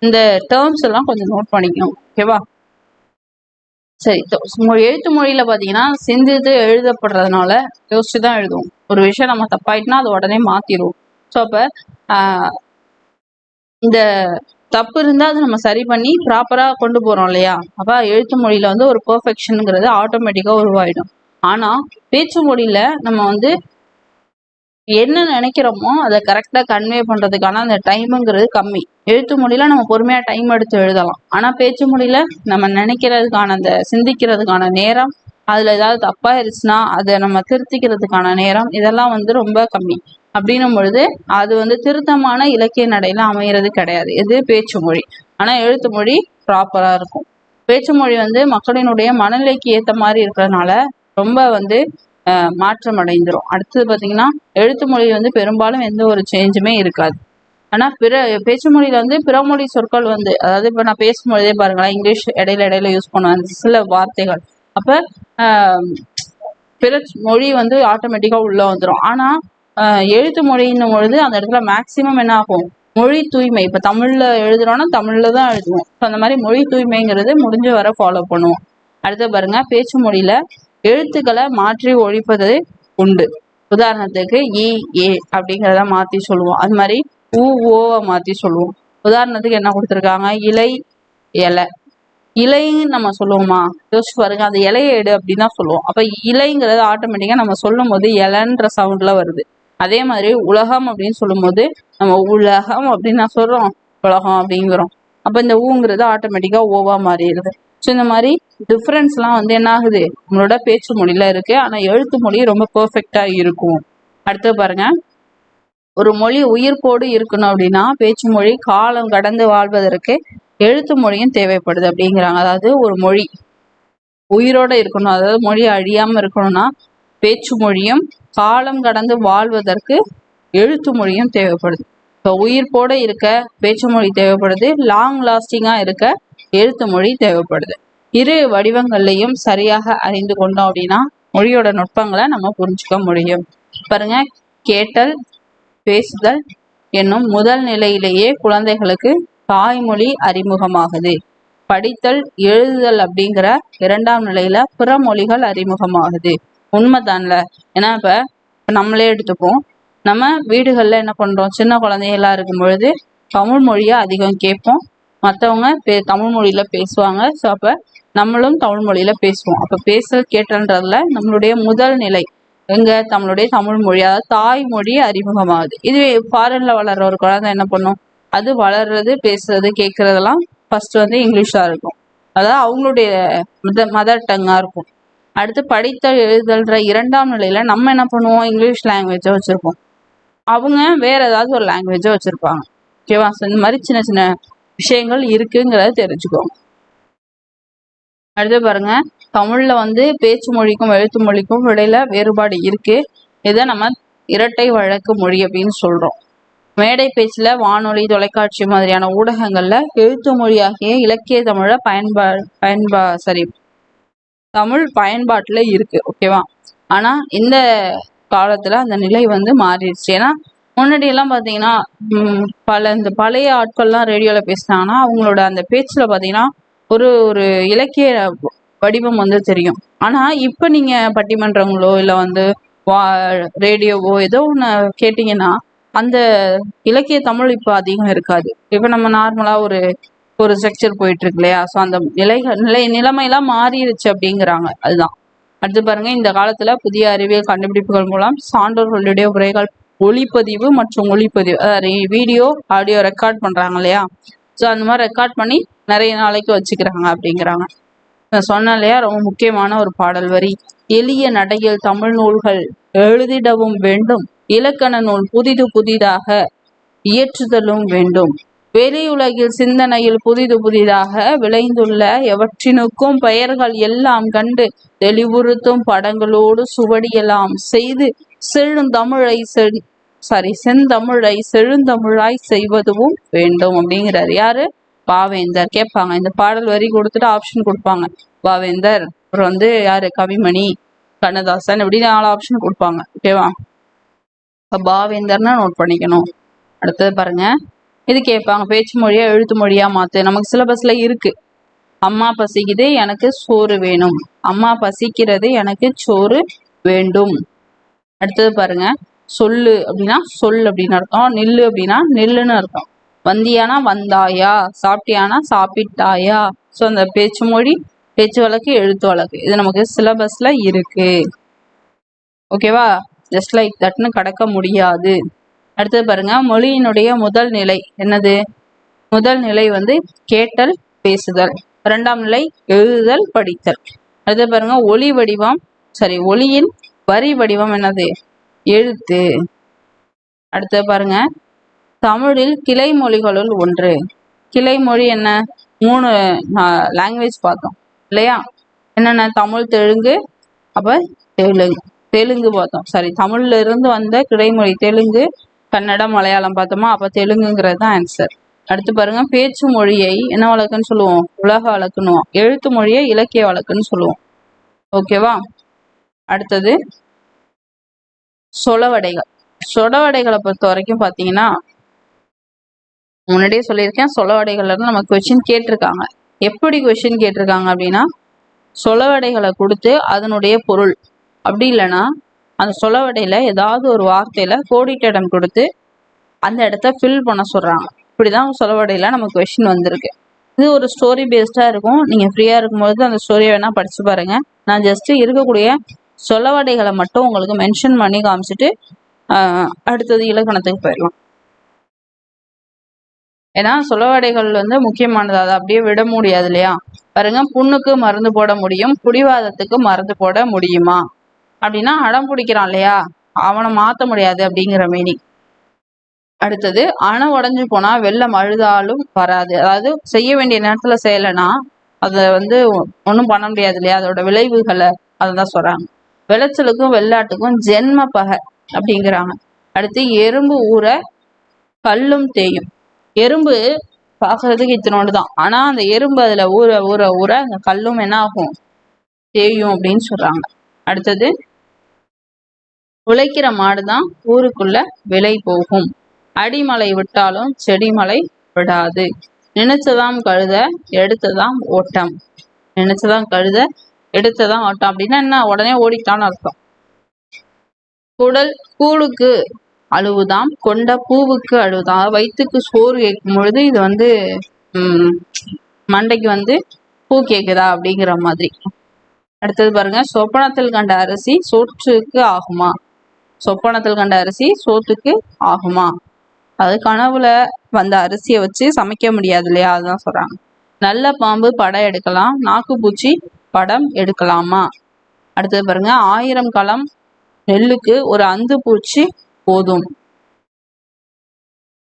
[SPEAKER 1] இந்த டேர்ம்ஸ் எல்லாம் கொஞ்சம் நோட் பண்ணிக்கணும். ஓகேவா? சரி, எழுத்து மொழியில பாத்தீங்கன்னா சிந்தித்து எழுதப்படுறதுனால யோசிச்சுதான் எழுதுவோம். ஒரு விஷயம் நம்ம தப்பாயிட்டுனா அதை உடனே மாத்திடுவோம். ஸோ அப்ப இந்த தப்பு இருந்தா அதை நம்ம சரி பண்ணி ப்ராப்பரா கொண்டு போறோம் இல்லையா? அப்ப எழுத்து மொழியில வந்து ஒரு பெர்ஃபெக்ஷனுங்கிறது ஆட்டோமேட்டிக்கா உருவாயிடும். ஆனா பேச்சு மொழியில நம்ம வந்து என்ன நினைக்கிறோமோ அதை கரெக்டா கன்வே பண்றதுக்கான அந்த டைமுங்கிறது கம்மி. எழுத்து மொழியில நம்ம பொறுமையா டைம் எடுத்து எழுதலாம். ஆனா பேச்சு மொழியில நம்ம நினைக்கிறதுக்கான அந்த சிந்திக்கிறதுக்கான நேரம், அதுல ஏதாவது தப்பாயிருச்சுன்னா அதை நம்ம திருத்திக்கிறதுக்கான நேரம், இதெல்லாம் வந்து ரொம்ப கம்மி. அப்படின்னும் பொழுது அது வந்து திருத்தமான இலக்கிய நடையில அமைகிறது கிடையாது. இது பேச்சு மொழி. ஆனா எழுத்து மொழி ப்ராப்பரா இருக்கும். பேச்சு மொழி வந்து மக்களினுடைய மனநிலைக்கு ஏத்த மாதிரி இருக்கிறதுனால ரொம்ப வந்து மாற்றம் அடைந்துரும். அடுத்தது பாத்தீங்கன்னா எழுத்து மொழி வந்து பெரும்பாலும் எந்த ஒரு சேஞ்சுமே இருக்காது. ஆனா பேச்சு மொழியில வந்து பிற மொழி சொற்கள் வந்து, அதாவது இப்ப நான் பேசும்பொழுதே பாருங்களேன், இங்கிலீஷ் இடையில யூஸ் பண்ணுவேன் சில வார்த்தைகள். அப்ப பிற மொழி வந்து ஆட்டோமேட்டிக்கா உள்ள வந்துடும். ஆனா எழுத்து மொழின்னும் பொழுது அந்த இடத்துல மேக்சிமம் என்ன ஆகும், மொழி தூய்மை. இப்ப தமிழ்ல எழுதுறோம்னா தமிழ்ல தான் எழுதுவோம். அந்த மாதிரி மொழி தூய்மைங்கிறது முடிஞ்ச வர ஃபாலோ பண்ணுவோம். அடுத்து பாருங்க, பேச்சு மொழியில எழுத்துக்களை மாற்றி ஒழிப்பது உண்டு. உதாரணத்துக்கு இ ஏ அப்படிங்கிறத மாத்தி சொல்லுவோம். அது மாதிரி ஊ ஓவை மாத்தி சொல்லுவோம். உதாரணத்துக்கு என்ன கொடுத்துருக்காங்க, இலை இலை. இலைன்னு நம்ம சொல்லுவோமா? யோசிச்சு பாருங்க, அந்த இலையை எடு அப்படின்னு தான் சொல்லுவோம். அப்ப இலைங்கிறது ஆட்டோமேட்டிக்கா நம்ம சொல்லும் போது இலைன்ற சவுண்ட்ல வருது. அதே மாதிரி உலகம் அப்படின்னு சொல்லும் போது நம்ம உலகம் அப்படின்னு நான் சொல்றோம், உலகம் அப்படிங்கிறோம். அப்ப இந்த ஊங்கிறது ஆட்டோமேட்டிக்கா ஓவா மாறிடுது. ஸோ இந்த மாதிரி டிஃப்ரென்ஸ் எல்லாம் வந்து என்ன ஆகுது, நம்மளோட பேச்சு மொழியில இருக்கு. ஆனா எழுத்து மொழி ரொம்ப பெர்ஃபெக்டா இருக்கும். அடுத்து பாருங்க, ஒரு மொழி உயிர்ப்போடு இருக்கணும் அப்படின்னா பேச்சு மொழி காலம் கடந்து வாழ்வதற்கு எழுத்து மொழியும் தேவைப்படுது அப்படிங்கிறாங்க. அதாவது ஒரு மொழி உயிரோட இருக்கணும், அதாவது மொழி அழியாம இருக்கணும்னா பேச்சு மொழியும், காலம் கடந்து வாழ்வதற்கு எழுத்து மொழியும் தேவைப்படுது. இப்போ உயிர்ப்போட இருக்க பேச்சு மொழி தேவைப்படுது, லாங் லாஸ்டிங்கா இருக்க எழுத்து மொழி தேவைப்படுது. இரு வடிவங்கள்லையும் சரியாக அறிந்து கொண்டோம் அப்படின்னா மொழியோட நுட்பங்களை நம்ம புரிஞ்சுக்க முடியும். பாருங்க, கேட்டல் பேசுதல் என்னும் முதல் நிலையிலேயே குழந்தைகளுக்கு தாய்மொழி அறிமுகமாகுது. படித்தல் எழுதுதல் அப்படிங்கிற 2ஆம் நிலையில பிற மொழிகள் அறிமுகமாகுது. உண்மைதான்ல? ஏன்னா இப்ப நம்மளே எடுத்துப்போம், நம்ம வீடுகள்ல என்ன பண்றோம், சின்ன குழந்தைகளா இருக்கும் பொழுது தமிழ் மொழியை அதிகம் கேட்போம். மற்றவங்க தமிழ் மொழியில பேசுவாங்க. ஸோ அப்ப நம்மளும் தமிழ் மொழியில பேசுவோம். அப்ப பேசல் கேட்டல்ன்றதுல நம்மளுடைய முதல் நிலை எங்க, நம்மளுடைய தமிழ் மொழி, அதாவது தாய்மொழி அறிமுகமாகுது. இதுவே ஃபாரின்ல வளர்ற ஒரு குழந்தை என்ன பண்ணும், அது வளர்றது பேசுறது கேட்கறதெல்லாம் ஃபர்ஸ்ட் வந்து இங்கிலீஷா இருக்கும். அதாவது அவங்களுடைய மதர் டங்கா இருக்கும். அடுத்து படித்தல் எழுதல்ன்ற 2ஆம் நிலையில நம்ம என்ன பண்ணுவோம், இங்கிலீஷ் லாங்குவேஜை வச்சிருப்போம். அவங்க வேற ஏதாவது ஒரு லாங்குவேஜை வச்சிருப்பாங்க. ஓகேவா? இந்த மாதிரி சின்ன சின்ன விஷயங்கள் இருக்குங்கிறத தெரிஞ்சுக்கோங்க. அடுத்து பாருங்க, தமிழ்ல வந்து பேச்சு மொழிக்கும் எழுத்து மொழிக்கும் இடையில வேறுபாடு இருக்கு. இதை நம்ம இரட்டை வழக்கு மொழி அப்படின்னு சொல்றோம். மேடை பேச்சுல, வானொலி, தொலைக்காட்சி மாதிரியான ஊடகங்கள்ல எழுத்து மொழியாகிய இலக்கிய தமிழ் பயன்பாட்டுல இருக்கு. ஓகேவா? ஆனா இந்த காலத்துல அந்த நிலை வந்து மாறிடுச்சு. ஏன்னா முன்னாடி எல்லாம் பாத்தீங்கன்னா இந்த பழைய ஆட்கள்லாம் ரேடியோல பேசினாங்கன்னா அவங்களோட அந்த பேச்சுல பாத்தீங்கன்னா ஒரு ஒரு இலக்கிய வடிவம் வந்து தெரியும். ஆனா இப்ப நீங்க பட்டிமன்றங்களோ இல்ல வந்து ரேடியோவோ ஏதோ ஒண்ணு கேட்டீங்கன்னா அந்த இலக்கிய தமிழ் இப்ப அதிகம் இருக்காது. இப்ப நம்ம நார்மலா ஒரு ஒரு ஸ்ட்ரக்சர் போயிட்டு இருக்கு இல்லையா? ஸோ அந்த நிலைமையெல்லாம் மாறிடுச்சு அப்படிங்கிறாங்க. அதுதான். அடுத்து பாருங்க, இந்த காலத்துல புதிய அறிவியல் கண்டுபிடிப்புகள் மூலம் சான்றோர்களுடைய உரைகள் ஒளிப்பதிவு மற்றும் ஒளிப்பதிவு, அதாவது வீடியோ ஆடியோ ரெக்கார்ட் பண்றாங்க இல்லையா? ஸோ அந்த மாதிரி ரெக்கார்ட் பண்ணி நிறைய நாளைக்கு வச்சுக்கிறாங்க அப்படிங்கிறாங்க. நான் சொன்னேன் இல்லையா, ரொம்ப முக்கியமான ஒரு பாடல் வரி, எளிய நடையில் தமிழ் நூல்கள் எழுதிடவும் வேண்டும், இலக்கண நூல் புதிது புதிதாக இயற்றுதலும் வேண்டும், வெளியுலகில் சிந்தனையில் புதிது புதிதாக விளைந்துள்ள எவற்றினுக்கும் பெயர்கள் எல்லாம் கண்டு தெளிவுறுத்தும் படங்களோடு சுவடியெல்லாம் செய்து செந்தமிழை செழுந்தமிழாய் செய்வதும் வேண்டும் அப்படிங்கிறார். யாரு? பாவேந்தர். கேட்பாங்க, இந்த பாடல் வரி கொடுத்துட்டு ஆப்ஷன் கொடுப்பாங்க. பாவேந்தர், அப்புறம் வந்து யாரு? கவிமணி, கண்ணதாசன், இப்படி 4 ஆப்ஷன் கொடுப்பாங்க. ஓகேவா? பாவேந்தர்னா நோட் பண்ணிக்கணும். அடுத்தது பாருங்க, இது கேட்பாங்க, பேச்சு மொழியா எழுத்து மொழியா மாத்து. நமக்கு சிலபஸ்ல இருக்கு. அம்மா பசிக்குது எனக்கு சோறு வேணும், அம்மா பசிக்கிறது எனக்கு சோறு வேண்டும். அடுத்தது பாருங்க, சொல்லு அப்படின்னா சொல் அப்படின்னு அர்த்தம், நில்லு அப்படின்னா நில்லுன்னு அர்த்தம், வந்தியானா வந்தாயா, சாப்பிட்டியானா சாப்பிட்டாயா. ஸோ அந்த பேச்சு மொழி, பேச்சு வழக்கு, எழுத்து வழக்கு இது நமக்கு சிலபஸ்ல இருக்கு. ஓகேவா? ஜஸ்ட் லைக் தட்னு கடக்க முடியாது. அடுத்தது பாருங்க, மொழியினுடைய முதல் நிலை என்னது? முதல் நிலை வந்து கேட்டல், பேசுதல். 2ஆம் நிலை எழுதுதல், படித்தல். அடுத்து பாருங்க, ஒளியின் வரி வடிவம் என்னது? எழுத்து. அடுத்து பாருங்க, தமிழில் கிளை மொழிகளுள் ஒன்று. கிளை மொழி என்ன? 3 லாங்குவேஜ் பார்த்தோம் இல்லையா? என்னென்ன? தமிழ், தெலுங்கு, அப்ப தெலுங்கு பார்த்தோம். தமிழ்ல இருந்து வந்த கிடைமொழி தெலுங்கு, கன்னடம், மலையாளம் பார்த்தோமா? அப்ப தெலுங்குங்கிறது தான் ஆன்சர். அடுத்து பாருங்க, பேச்சு மொழியை என்ன வழக்குன்னு சொல்லுவோம்? உலக வழக்குன்னுவோம். எழுத்து மொழியை இலக்கிய வழக்குன்னு சொல்லுவோம். ஓகேவா? அடுத்தது சொலவடைகள். சொலவடைகளை பொறுத்த வரைக்கும் பாத்தீங்கன்னா, முன்னாடியே சொல்லியிருக்கேன், சொலவடைகள்ல இருந்து நம்ம கொஸ்டின் கேட்டிருக்காங்க. எப்படி கொஸ்டின் கேட்டிருக்காங்க அப்படின்னா, சொலவடைகளை கொடுத்து அதனுடைய பொருள், அப்படி இல்லைன்னா அந்த சொலவடையில ஏதாவது ஒரு வார்த்தையில கோடிட்ட இடம் கொடுத்து அந்த இடத்த ஃபில் பண்ண சொல்றாங்க. இப்படிதான் சொலவடையில நமக்கு கொஸ்டின் வந்திருக்கு. இது ஒரு ஸ்டோரி பேஸ்டா இருக்கும். நீங்க ஃப்ரீயா இருக்கும்போது அந்த ஸ்டோரியை வேணா படிச்சு பாருங்க. நான் ஜஸ்ட் இருக்கக்கூடிய சொலவடைகளை மட்டும் உங்களுக்கு மென்ஷன் பண்ணி காமிச்சிட்டு அடுத்தது இலக்கணத்துக்கு போயிடலாம். ஏன்னா சொலவடைகள் வந்து முக்கியமானது, அதை அப்படியே விட முடியாது இல்லையா? பாருங்க, புண்ணுக்கு மருந்து போட முடியும், குடிவாதத்துக்கு மருந்து போட முடியுமா அப்படின்னா அடம் பிடிக்கிறான் இல்லையா, அவனை மாத்த முடியாது அப்படிங்கிற மீனிங். அடுத்தது, அணை உடஞ்சு போனா வெள்ளம் அழுதாலும் வராது. அதாவது செய்ய வேண்டிய நேரத்துல செய்யலைன்னா அதை வந்து ஒன்றும் பண்ண முடியாது இல்லையா, அதோட விளைவுகளை அதான் சொல்றாங்க. விளைச்சலுக்கும் வெள்ளாட்டுக்கும் ஜென்ம பகை அப்படிங்கிறாங்க. அடுத்து, எறும்பு ஊற கல்லும் தேயும். எறும்பு பார்க்கறதுக்கு இத்தனோடு தான், ஆனா அந்த எறும்பு அதுல ஊற ஊற ஊற அந்த கல்லும் என்ன ஆகும்? தேயும் அப்படின்னு சொல்றாங்க. அடுத்தது, உழைக்கிற மாடுதான் ஊருக்குள்ள விலை போகும், அடிமலை விட்டாலும் செடிமலை விடாது, நினைச்சதாம் கழுத எடுத்ததாம் ஓட்டம். நினைச்சதாம் கழுத எடுத்ததாம் ஓட்டம் அப்படின்னா என்ன? உடனே ஓடிட்டான்னு அர்த்தம். கூழுக்கு அழுவுதாம், கொண்ட பூவுக்கு அழுவுதாம். வயிற்றுக்கு சோறு கேட்கும் பொழுது இது வந்து மண்டைக்கு வந்து பூ கேக்குதா அப்படிங்கிற மாதிரி. அடுத்தது பாருங்க, சொப்பனத்தில் கண்ட அரிசி சோற்றுக்கு ஆகுமா? சொப்பனத்தில் கண்ட அரிசி சோத்துக்கு ஆகுமா? அது கனவுல வந்த அரிசியை வச்சு சமைக்க முடியாது இல்லையா, அதுதான் சொல்றாங்க. நல்ல பாம்பு படம் எடுக்கலாம், நாக்குப்பூச்சி படம் எடுக்கலாமா? அடுத்தது பாருங்க, 1000 களம் நெல்லுக்கு ஒரு அந்து பூச்சி போதும்.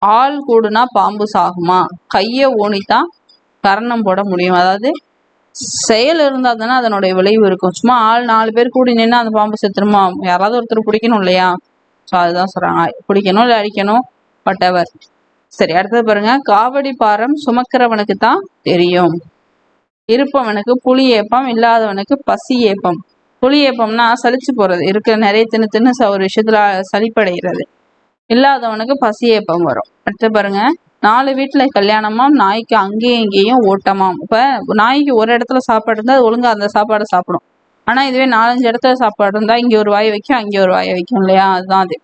[SPEAKER 1] ஆள் கூடுனா பாம்பு சாகுமா, கையை ஊனித்தான் கரணம் போட முடியும். அதாவது செயல் இருந்தா தானே அதனுடைய விளைவு இருக்கும். சும்மா ஆள் 4 பேர் கூடி நின்று அந்த பாம்பு செத்துருமா, யாராவது ஒருத்தர் பிடிக்கணும் இல்லையா. ஸோ அதுதான் சொல்றாங்க, பிடிக்கணும் இல்லை அடிக்கணும், வாட் எவர். சரி, அடுத்தது பாருங்க, காவடி பாரம் சுமக்கிறவனுக்கு தான் தெரியும். இருப்பவனுக்கு புலி ஏப்பம், இல்லாதவனுக்கு பசி ஏப்பம். புலி ஏப்பம்னா சலிச்சு போறது, இருக்க நிறைய தின்னு தின்னு ஒரு விஷயத்துல சலிப்படைகிறது. இல்லாதவனுக்கு பசி ஏப்பம் வரும். அடுத்து பாருங்க, 4 வீட்டுல கல்யாணமாம், நாய்க்கு அங்கேயும் இங்கேயும் ஓட்டமாம். இப்ப நாய்க்கு ஒரு இடத்துல சாப்பாடு இருந்தா அது ஒழுங்கா அந்த சாப்பாடை சாப்பிடும். ஆனா இதுவே 4-5 இடத்துல சாப்பாடு இருந்தா இங்க ஒரு வாயை வைக்கும், அங்கே ஒரு வாயை வைக்கும் இல்லையா, அதுதான் அது.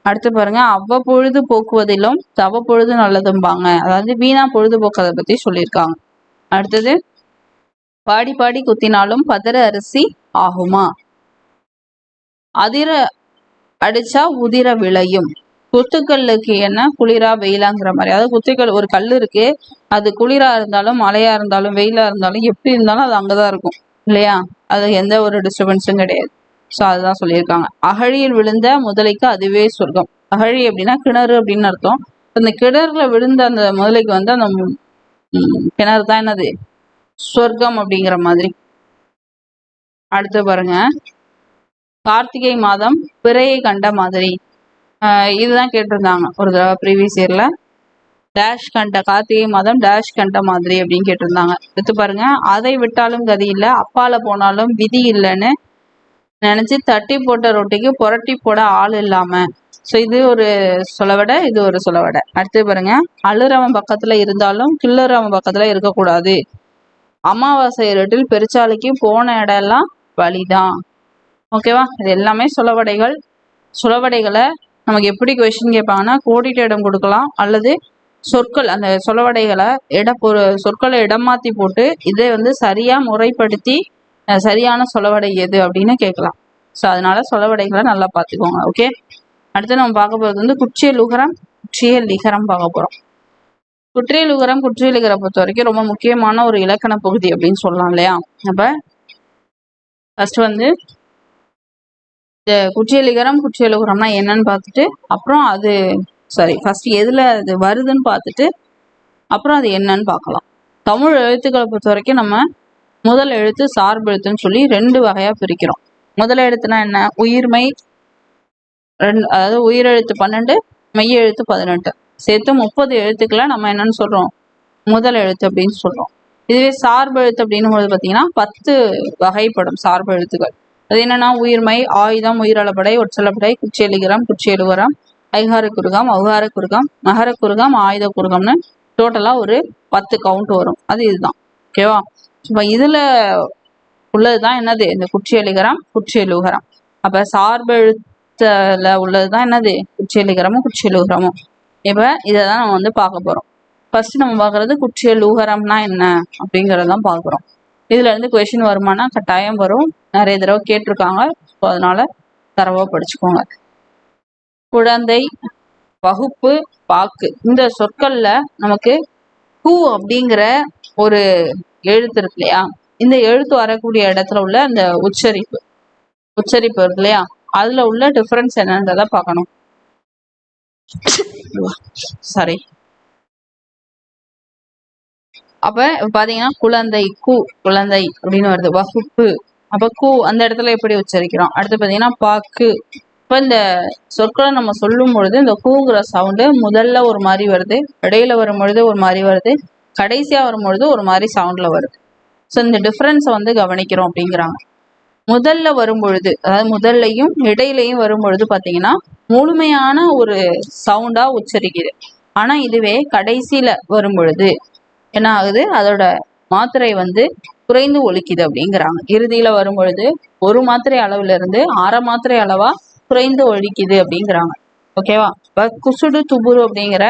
[SPEAKER 1] அடுத்து பாருங்க, அவ்வப்பொழுது போக்குவதிலும் தவப்பொழுது நல்லதும்பாங்க. அதாவது வீணா பொழுதுபோக்கதை பத்தி சொல்லியிருக்காங்க. அடுத்தது, பாடி பாடி குத்தினாலும் பதற அரிசி ஆகுமா, அதிர அடிச்சா உதிர விளையும். குத்துக்கல்லுக்கு என்ன குளிரா வெயிலாங்கிற மாதிரி. அதாவது குத்துக்கல், ஒரு கல் இருக்கு, அது குளிரா இருந்தாலும் மழையா இருந்தாலும் வெயிலா இருந்தாலும் எப்படி இருந்தாலும் அது அங்கதான் இருக்கும் இல்லையா, அது எந்த ஒரு டிஸ்டர்பன்ஸும் கிடையாது. ஸோ அதுதான் சொல்லியிருக்காங்க. அகழியில் விழுந்த முதலைக்கு அதுவே சொர்க்கம். அகழி அப்படின்னா கிணறு அப்படின்னு அர்த்தம். அந்த கிணறுல விழுந்த அந்த முதலைக்கு வந்து அந்த கிணறு தான் என்னது, சொர்க்கம் அப்படிங்கிற மாதிரி. அடுத்து பாருங்க, கார்த்திகை மாதம் பிறையை கண்ட மாதிரி. இதுதான் கேட்டிருந்தாங்க ஒரு தடவை ப்ரீவியஸ் இயர்ல. டேஷ் கண்ட, கார்த்திகை மாதம் டேஷ் கண்ட மாதிரி அப்படின்னு கேட்டிருந்தாங்க. எடுத்து பாருங்க, அதை விட்டாலும் கதி இல்லை, அப்பால போனாலும் விதி இல்லைன்னு நினைச்சு தட்டி போட்ட ரொட்டிக்கு புரட்டி போட ஆள் இல்லாம. ஸோ இது ஒரு சொலவடை, இது ஒரு சொலவடை. அடுத்து பாருங்க, அழுறவன் பக்கத்துல இருந்தாலும் கிள்ளுறவன் பக்கத்துல இருக்கக்கூடாது. அமாவாசை இருட்டில் பெருச்சாலைக்கு போன இடம் எல்லாம் வழிதான். ஓகேவா, இது எல்லாமே சொலவடைகள். சொலவடைகளை நமக்கு எப்படி கொஸ்டின் கேட்பாங்கன்னா, கோடிட்ட இடம் கொடுக்கலாம், அல்லது சொற்கள் அந்த சொலவடைகளை சொற்களை இடம் மாத்தி போட்டு இதை வந்து சரியா முறைப்படுத்தி சரியான சொலவடை எது அப்படின்னு கேட்கலாம். ஸோ அதனால சொலவடைகளை நல்லா பார்த்துக்கோங்க. ஓகே, அடுத்து நம்ம பார்க்க போகிறது வந்து குற்றியல் உகரம், குற்றியல் லிகரம் பார்க்க போறோம். குற்றியல் உகரம், குற்றியல் லிகரம் பொறுத்த வரைக்கும் ரொம்ப முக்கியமான ஒரு இலக்கண பகுதி அப்படின்னு சொல்லலாம் இல்லையா. அப்ப ஃபர்ஸ்ட் வந்து இந்த குற்றியல் லிகரம், குற்றியல் உகரம்னா என்னன்னு பார்த்துட்டு, அப்புறம் அது ஃபர்ஸ்ட் எதுல அது வருதுன்னு பார்த்துட்டு அப்புறம் அது என்னன்னு பார்க்கலாம். தமிழ் எழுத்துக்களை பொறுத்த வரைக்கும் நம்ம முதல் எழுத்து சார்பு எழுத்துன்னு சொல்லி 2 வகையா பிரிக்கிறோம். முதல் எழுத்துனா என்ன, உயிர்மை, அதாவது உயிரெழுத்து 12, மெய் எழுத்து 18, சேர்த்து 30 எழுத்துக்களை நம்ம என்னன்னு சொல்றோம், முதல் எழுத்து அப்படின்னு சொல்றோம். இதுவே சார்பு எழுத்து அப்படின்னும் போது பார்த்தீங்கன்னா 10 வகைப்படும் சார்பு எழுத்துக்கள். அது என்னன்னா, உயிர்மை, ஆயுதம், உயிரளபடை, ஒற்றளபடை, குற்றியலிகரம், குற்றியலுகரம், ஐகார குறுகம், அவுகார குறுகம், மகர குறுகம், ஆயுத குறுகம்னு டோட்டலா ஒரு 10 கவுண்ட் வரும். அது இதுதான். ஓகேவா, இப்போ இதுல உள்ளதுதான் என்னது, இந்த குற்றியலிகரம், குற்றியலுகரம். அப்ப சார்பு எழுத்துல உள்ளதுதான் என்னது, குற்றியலிகரமும் குற்றியலுகரமும். இப்ப இதைதான் நம்ம வந்து பார்க்க போறோம். ஃபர்ஸ்ட் நம்ம பார்க்கறது குற்றியலுகரம்னா என்ன அப்படிங்கறதான் பார்க்குறோம். இதுல இருந்து கொஸ்டின் வருமானா கட்டாயம் வரும், நிறைய தடவை கேட்டிருக்காங்க. ஸோ அதனால தரவா படிச்சுக்கோங்க. குழந்தை, வகுப்பு, பாக்கு, இந்த சொற்கள்ல நமக்கு ஹூ அப்படிங்கிற ஒரு எழுத்து இருக்கு இல்லையா, இந்த எழுத்து வரக்கூடிய இடத்துல உள்ள அந்த உச்சரிப்பு இருக்கு இல்லையா, அதுல உள்ள டிஃபரன்ஸ் என்னன்றத பார்க்கணும். சாரி. அப்ப பாத்தீங்கன்னா குழந்தை, கு குழந்தை அப்படின்னு வருது. வகுப்பு, அப்ப கு அந்த இடத்துல எப்படி உச்சரிக்கிறோம். அடுத்து பாத்தீங்கன்னா பாக்கு. இப்ப இந்த சொற்களை நம்ம சொல்லும் பொழுது இந்த கூங்கிற சவுண்டு முதல்ல ஒரு மாதிரி வருது, இடையில வரும் பொழுது ஒரு மாதிரி வருது, கடைசியா வரும் பொழுது ஒரு மாதிரி சவுண்ட்ல வருது. ஸோ இந்த டிஃபரன்ஸை வந்து கவனிக்கிறோம் அப்படிங்கிறாங்க. முதல்ல வரும் பொழுது, அதாவது முதல்லையும் இடையிலையும் வரும் பொழுது பாத்தீங்கன்னா முழுமையான ஒரு சவுண்டா உச்சரிக்குது. ஆனா இதுவே கடைசியில வரும் பொழுது என்ன ஆகுது, அதோட மாத்திரை வந்து குறைந்து ஒலிக்குது அப்படிங்கிறாங்க. இறுதியில வரும் பொழுது 1 மாத்திரை அளவுல இருந்து 1/2 மாத்திரை அளவா குறைந்து ஒழிக்குது அப்படிங்கிறாங்க. ஓகேவா, இப்ப குசுடு துபுரு அப்படிங்கிற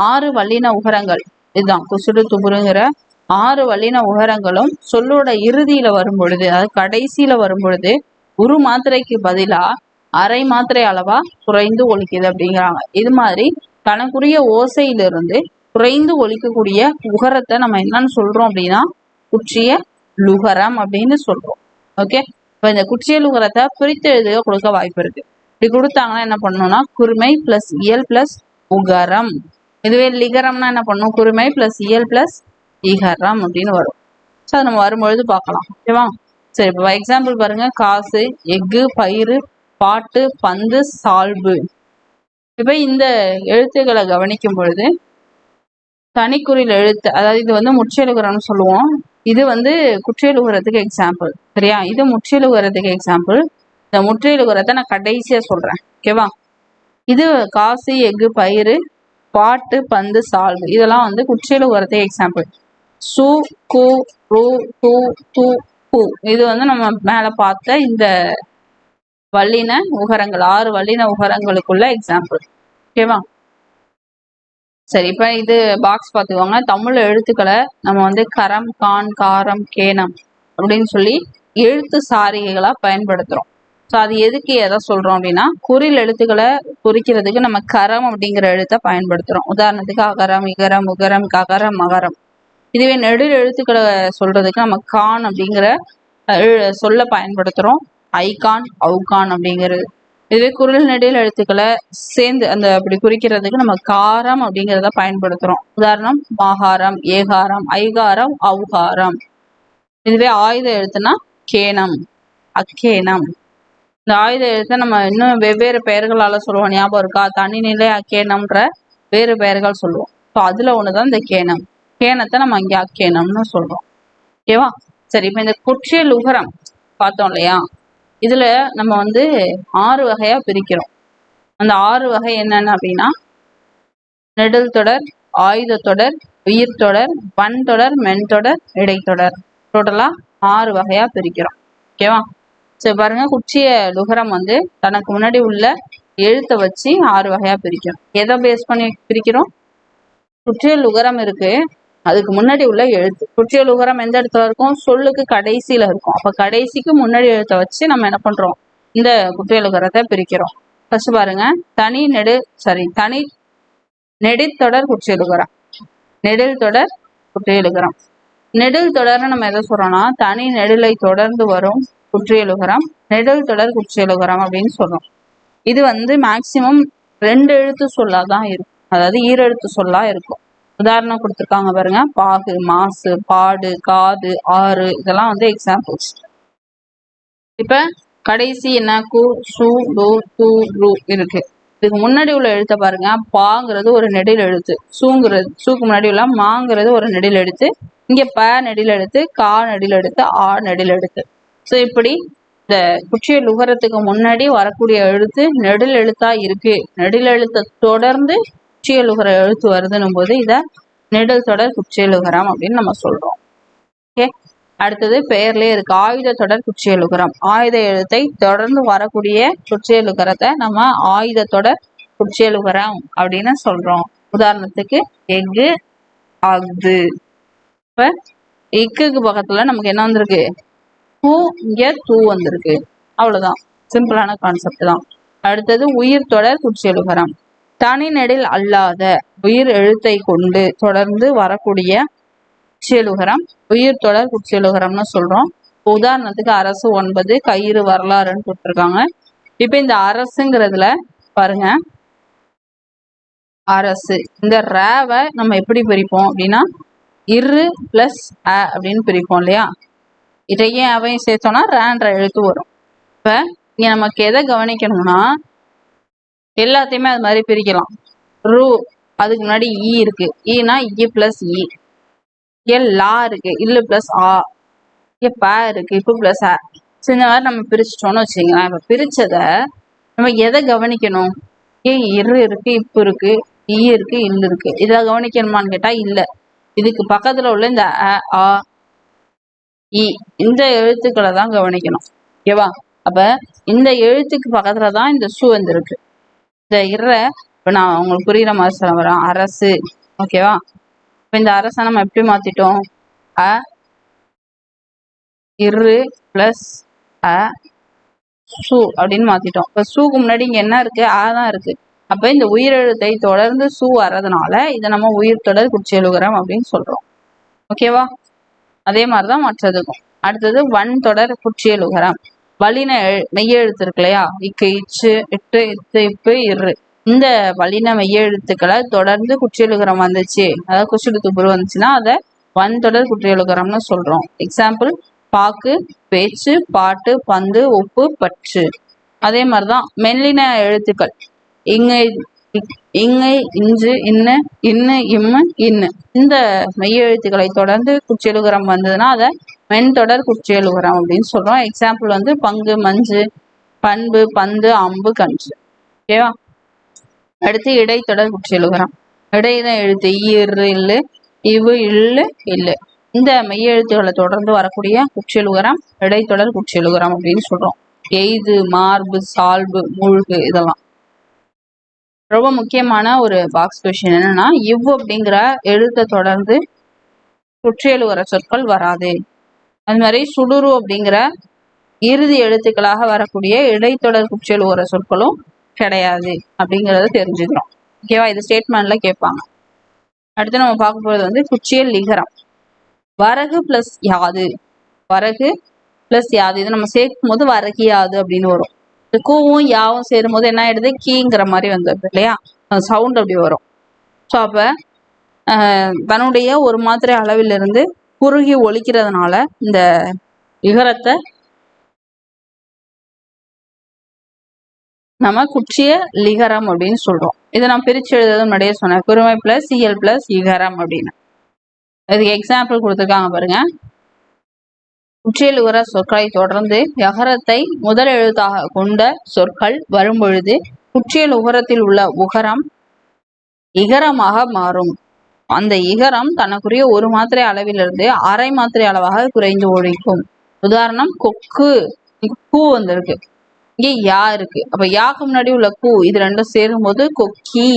[SPEAKER 1] 6 வல்லின உகரங்கள், இதுதான் குசுடு துபுருங்கிற 6 வல்லின உகரங்களும் சொல்லோட இறுதியில வரும் பொழுது, அதாவது கடைசியில வரும் பொழுது 1 மாத்திரைக்கு பதிலா 1/2 மாத்திரை அளவா குறைந்து ஒழிக்குது அப்படிங்கிறாங்க. இது மாதிரி தனக்குரிய ஓசையிலிருந்து குறைந்து ஒழிக்கக்கூடிய உகரத்தை நம்ம என்னன்னு சொல்றோம் அப்படின்னா குற்றிய லுகரம் அப்படின்னு சொல்றோம். ஓகே, இப்ப இந்த குற்றிய லுகரத்தை பிரித்து எழுத கொடுக்க வாய்ப்பு இருக்கு. இப்படி கொடுத்தாங்கன்னா என்ன பண்ணணும்னா குறுமை பிளஸ் இயல் பிளஸ் உகரம், இதுவே லிகரம்னா என்ன பண்ணும், குறுமை பிளஸ் இயல் பிளஸ் ஈகரம் அப்படின்னு வரும். ஸோ அது நம்ம வரும்பொழுது பார்க்கலாம். ஓகேவா? சரி, இப்போ எக்ஸாம்பிள் பாருங்க. காசு, எஃகு, பயிறு, பாட்டு, பந்து, சால்பு. இப்போ இந்த எழுத்துக்களை கவனிக்கும் பொழுது தனிக்குறில் எழுத்து, அதாவது இது வந்து முற்றியலுகரம்னு சொல்லுவோம். இது வந்து குற்றியலுகரத்துக்கு எக்ஸாம்பிள். சரியா? இது முற்றியலுகரத்துக்கு எக்ஸாம்பிள். இந்த முற்றியலுகரத்தை நான் கடைசியா சொல்றேன். ஓகேவா? இது காசு, எஃகு, பயிறு, பாட்டு, பந்து, சால்பு இதெல்லாம் வந்து குற்றியலுகரத்துக்கு எக்ஸாம்பிள். சு, கு, ரு, து, து, கு இது வந்து நம்ம மேல பார்த்த இந்த வல்லின உகரங்கள் 6 வல்லின உகரங்களுக்குள்ள எக்ஸாம்பிள். ஓகேவா? சரி, இப்ப இது பாக்ஸ் பார்த்துக்கோங்க. தமிழ் எழுத்துக்களை நம்ம வந்து கரம், கான், காரம், கேனம் அப்படின்னு சொல்லி எழுத்து சாரிகைகளா பயன்படுத்துறோம். ஸோ அது எதுக்கு எதை சொல்றோம் அப்படின்னா, குறில் எழுத்துக்களை குறிக்கிறதுக்கு நம்ம கரம் அப்படிங்கிற எழுத்தை பயன்படுத்துறோம். உதாரணத்துக்கு அகரம், இகரம், உகரம், ககரம், மகரம். இதுவே நெடில் எழுத்துக்களை சொல்றதுக்கு நம்ம கான் அப்படிங்கிற சொல்ல பயன்படுத்துறோம். ஐகான், அவுகான் அப்படிங்கிறது. இதுவே குரில் நெடில் எழுத்துக்களை சேர்ந்து அந்த அப்படி குறிக்கிறதுக்கு நம்ம காரம் அப்படிங்கிறத பயன்படுத்துறோம். உதாரணம் மாகாரம், ஏகாரம், ஐகாரம், அவுகாரம். இதுவே ஆயுத எழுத்துனா கேனம், அக்கேனம். இந்த ஆயுத எழுத்தை நம்ம இன்னும் வெவ்வேறு பெயர்களால சொல்லுவோம். ஞாபகம் இருக்கா? தனிநிலை அக்கேனம்ன்ற வேறு பெயர்கள் சொல்லுவோம். ஸோ அதுல ஒண்ணுதான் இந்த கேனம். கேனத்தை நம்ம இங்க அக்கேனம்னு சொல்றோம். ஓகேவா? சரி, இப்ப இந்த குற்றியல் உகரம் பார்த்தோம் இல்லையா? இதுல நம்ம வந்து 6 வகையா பிரிக்கிறோம். அந்த 6 வகை என்னென்ன அப்படின்னா, நெடில் தொடர், ஆயுத தொடர், உயிர் தொடர், வன்தொடர், மென்தொடர், இடைத்தொடர். டோட்டலா 6 வகையா பிரிக்கிறோம். ஓகேவா? சரி பாருங்க, குற்றிய லுகரம் வந்து தனக்கு முன்னாடி உள்ள எழுத்தை வச்சு 6 வகையா பிரிக்கிறோம். எதை பேஸ் பண்ணி பிரிக்கிறோம்? குற்றிய லுகரம் இருக்கு, அதுக்கு முன்னாடி உள்ள எழுத்து. குற்றிய லுகரம் எந்த இடத்துல இருக்கும்? சொல்லுக்கு கடைசியில இருக்கும். அப்ப கடைசிக்கு முன்னாடி எழுத்தை வச்சு நம்ம என்ன பண்றோம்? இந்த குற்றிய லுகரத்தை பிரிக்கிறோம். ஃபர்ஸ்ட் பாருங்க, தனி நெடித்தொடர் குற்றிய லுகரம். நெடில் தொடர் குற்றிய லுகரம். நெடில் தொடர்னு நம்ம எதை சொல்றோம்னா, தனி நெடிலை தொடர்ந்து வரும் குற்றிய லுகரம் நெடில் தொடர் குற்றிய லுகரம் அப்படின்னு சொல்றோம். இது வந்து மேக்சிமம் 2 எழுத்து சொல்லாதான் இருக்கும், அதாவது ஈரெழுத்து சொல்லா இருக்கும். உதாரணம் கொடுத்துருக்காங்க பாருங்க. பாகு, மாசு, பாடு, காது, ஆறு இதெல்லாம் வந்து எக்ஸாம்பிள்ஸ். இப்ப கடைசி என்ன? கு, சு, டு, து, ரு இருக்கு. இதுக்கு முன்னாடி உள்ள எழுத்த பாருங்க. பாங்கிறது ஒரு நெடில் எழுத்து, சூக்கு முன்னாடி உள்ள மாங்கிறது ஒரு நெடில் எழுத்து, இங்க ப நெடில் எழுத்து, கா நெடில் எழுத்து, ஆ நெடில் எழுத்து. ஸோ இப்படி இந்த குற்றிய லுகரத்துக்கு முன்னாடி வரக்கூடிய எழுத்து நெடில் எழுத்தா இருக்கு. நெடில் எழுத்தை தொடர்ந்து குற்றிய லுகர எழுத்து வருதுன்னும் போது இத நெடில் தொடர் குற்றிய லுகரம் அப்படின்னு நம்ம சொல்றோம். ஓகே, அடுத்தது பெயர்லயே இருக்கு, ஆயுத தொடர் குற்றிய லுகரம். ஆயுத எழுத்தை தொடர்ந்து வரக்கூடிய குற்றிய லுகரத்தை நம்ம ஆயுத தொடர் குற்றிய லுகரம் அப்படின்னு சொல்றோம். உதாரணத்துக்கு எஃகு, அஃது. இப்ப எக்குக்கு பக்கத்துல நமக்கு என்ன வந்திருக்கு? பூ, இங்க தூ வந்திருக்கு. அவ்வளவுதான், சிம்பிளான கான்செப்ட் தான். அடுத்தது உயிர் தொடர் குற்றிய லுகரம். தனி நெடில் அல்லாத உயிர் எழுத்தை கொண்டு தொடர்ந்து வரக்கூடிய குற்றிய லுகரம் உயிர் தொடர் குற்றிய லுகரம்னு சொல்றோம். உதாரணத்துக்கு அரசு, 9, கயிறு, வரலாறுன்னு கொடுத்துருக்காங்க. இப்ப இந்த அரசுங்கிறதுல பாருங்க, அரசு இந்த ரேவை நம்ம எப்படி பிரிப்போம் அப்படின்னா, இரு பிளஸ் அ அப்படின்னு பிரிப்போம் இல்லையா? இதையும் அவையும் சேர்த்தோம்னா ரேன்ற எழுத்து வரும். இப்ப இங்க நமக்கு எதை கவனிக்கணும்னா, எல்லாத்தையுமே அது மாதிரி பிரிக்கலாம். ரூ, அதுக்கு முன்னாடி ஈ இருக்கு, ஈனா இ பிளஸ் இ. லா இருக்கு, இல்லு பிளஸ் ஆ. ப இருக்கு, இப்பு பிளஸ் அ. இந்த மாதிரி நம்ம பிரிச்சிட்டோம்னு வச்சுக்கலாம். இப்ப பிரிச்சத நம்ம எதை கவனிக்கணும்? இரு இருக்கு, இப்பு இருக்கு, ஈ இருக்கு, இல்லு இருக்கு. இதை கவனிக்கணுமான்னு கேட்டா இல்ல. இதுக்கு பக்கத்துல உள்ள இந்த அ, ஆ, இ இந்த எழுத்துக்களை தான் கவனிக்கணும். ஓகேவா? அப்ப இந்த எழுத்துக்கு பக்கத்துலதான் இந்த சு வந்திருக்கு. இந்த இப்ப நான் உங்களுக்கு புரியுற மாதிரி சொல்ல வரேன். அரசு. ஓகேவா? இப்ப இந்த அரசை நம்ம எப்படி மாத்திட்டோம்? அ இரு பிளஸ் அ சு அப்படின்னு மாத்திட்டோம். இப்ப சூக்கு முன்னாடி இங்க என்ன இருக்கு? ஆ தான் இருக்கு. அப்ப இந்த உயிரெழுத்தை தொடர்ந்து சு வர்றதுனால இதை நம்ம உயிர் தொடர் குற்றிய லுகரம் அப்படின்னு சொல்றோம். ஓகேவா? அதே மாதிரிதான் மற்றதுக்கும். அடுத்தது வன் தொடர் குற்றிய லுகரம். வல்லின மெய்யெழுத்து இருக்கு இல்லையா? இக்கு, இச்சு, இட்டு, இத்து, இப்பு, இரு. இந்த வல்லின மெய்ய எழுத்துக்களை தொடர்ந்து குற்றியலுகரம் வந்துச்சு, அதாவது குசுடு துபுரு வந்துச்சுன்னா அதை வன்தொடர் குற்றியலுகரம்னு சொல்றோம். எக்ஸாம்பிள் பாக்கு, பேச்சு, பாட்டு, பந்து, உப்பு, பற்று. அதே மாதிரிதான் மெல்லின எழுத்துக்கள் இங்கை, இங்கை, இஞ்சு, இன்னு, இன்னு, இம்மு, இன்னு. இந்த மெய் எழுத்துக்களை தொடர்ந்து குற்றியலுகரம் வந்ததுன்னா அதை மென்தொடர் குற்றியலுகரம் அப்படின்னு சொல்றோம். எக்ஸாம்பிள் வந்து பங்கு, மஞ்சு, பண்பு, பந்து, அம்பு, கன்று. ஓகேவா? அடுத்து இடைத்தொடர் குற்றியலுகரம். இடைதான் எழுத்து இரு, இல்லு, இவு, இல்லு, இல்லு. இந்த மெய் எழுத்துக்களை தொடர்ந்து வரக்கூடிய குற்றியலுகரம் இடைத்தொடர் குற்றியலுகரம் அப்படின்னு சொல்றோம். எய்து, மார்பு, சால்பு, மூழ்கு இதெல்லாம் ரொம்ப முக்கியமான ஒரு பாக்ஸ் கொஸ்டின். என்னன்னா இவ் அப்படிங்கிற எழுத்தை தொடர்ந்து குற்றியலுகர சொற்கள் வராது. அது மாதிரி சுடுரு அப்படிங்கிற இறுதி எழுத்துக்களாக வரக்கூடிய இடைத்தொடர் குற்றியலுகர சொற்களும் கிடையாது அப்படிங்கறத தெரிஞ்சுக்கிறோம். ஓகேவா? இது ஸ்டேட்மெண்ட்ல கேட்பாங்க. அடுத்து நம்ம பார்க்க போறது வந்து குற்றியல் லிகரம். வரகு பிளஸ் யாது, வரகு பிளஸ் யாது இது நம்ம சேர்க்கும் போது வரகு யாது அப்படின்னு வரும். இந்த கூவும் யாவும் சேரும் போது என்ன ஆயிடுது, கீங்கிற மாதிரி வந்துடுது இல்லையா, சவுண்ட் அப்படி வரும். ஸோ அப்ப தன்னுடைய ஒரு மாத்திரை அளவிலிருந்து குறுகி ஒலிக்கிறதுனால இந்த இகரத்தை நம்ம குற்றிய லிகரம் அப்படின்னு சொல்றோம். இதை நான் பிரிச்சு எழுதுறது முன்னாடியே சொன்னேன், குறுமை பிளஸ் இயல் பிளஸ் இகரம் அப்படின்னு. இதுக்கு எக்ஸாம்பிள் கொடுத்துருக்காங்க பாருங்க. குற்றியலுகர சொற்களை தொடர்ந்து யகரத்தை முதல் எழுத்தாக கொண்ட சொற்கள் வரும்பொழுது குற்றியல் உகரத்தில் உள்ள உகரம் இகரமாக மாறும். அந்த இகரம் தனக்குரிய ஒரு மாத்திரை அளவிலிருந்து அரை மாத்திரை அளவாக குறைந்து ஒழிக்கும். உதாரணம் கொக்கு, கூ வந்திருக்கு, இங்கே யா இருக்கு. அப்ப யாக்கு முன்னாடி உள்ள கூ இது ரெண்டும் சேரும் போது கொக்கி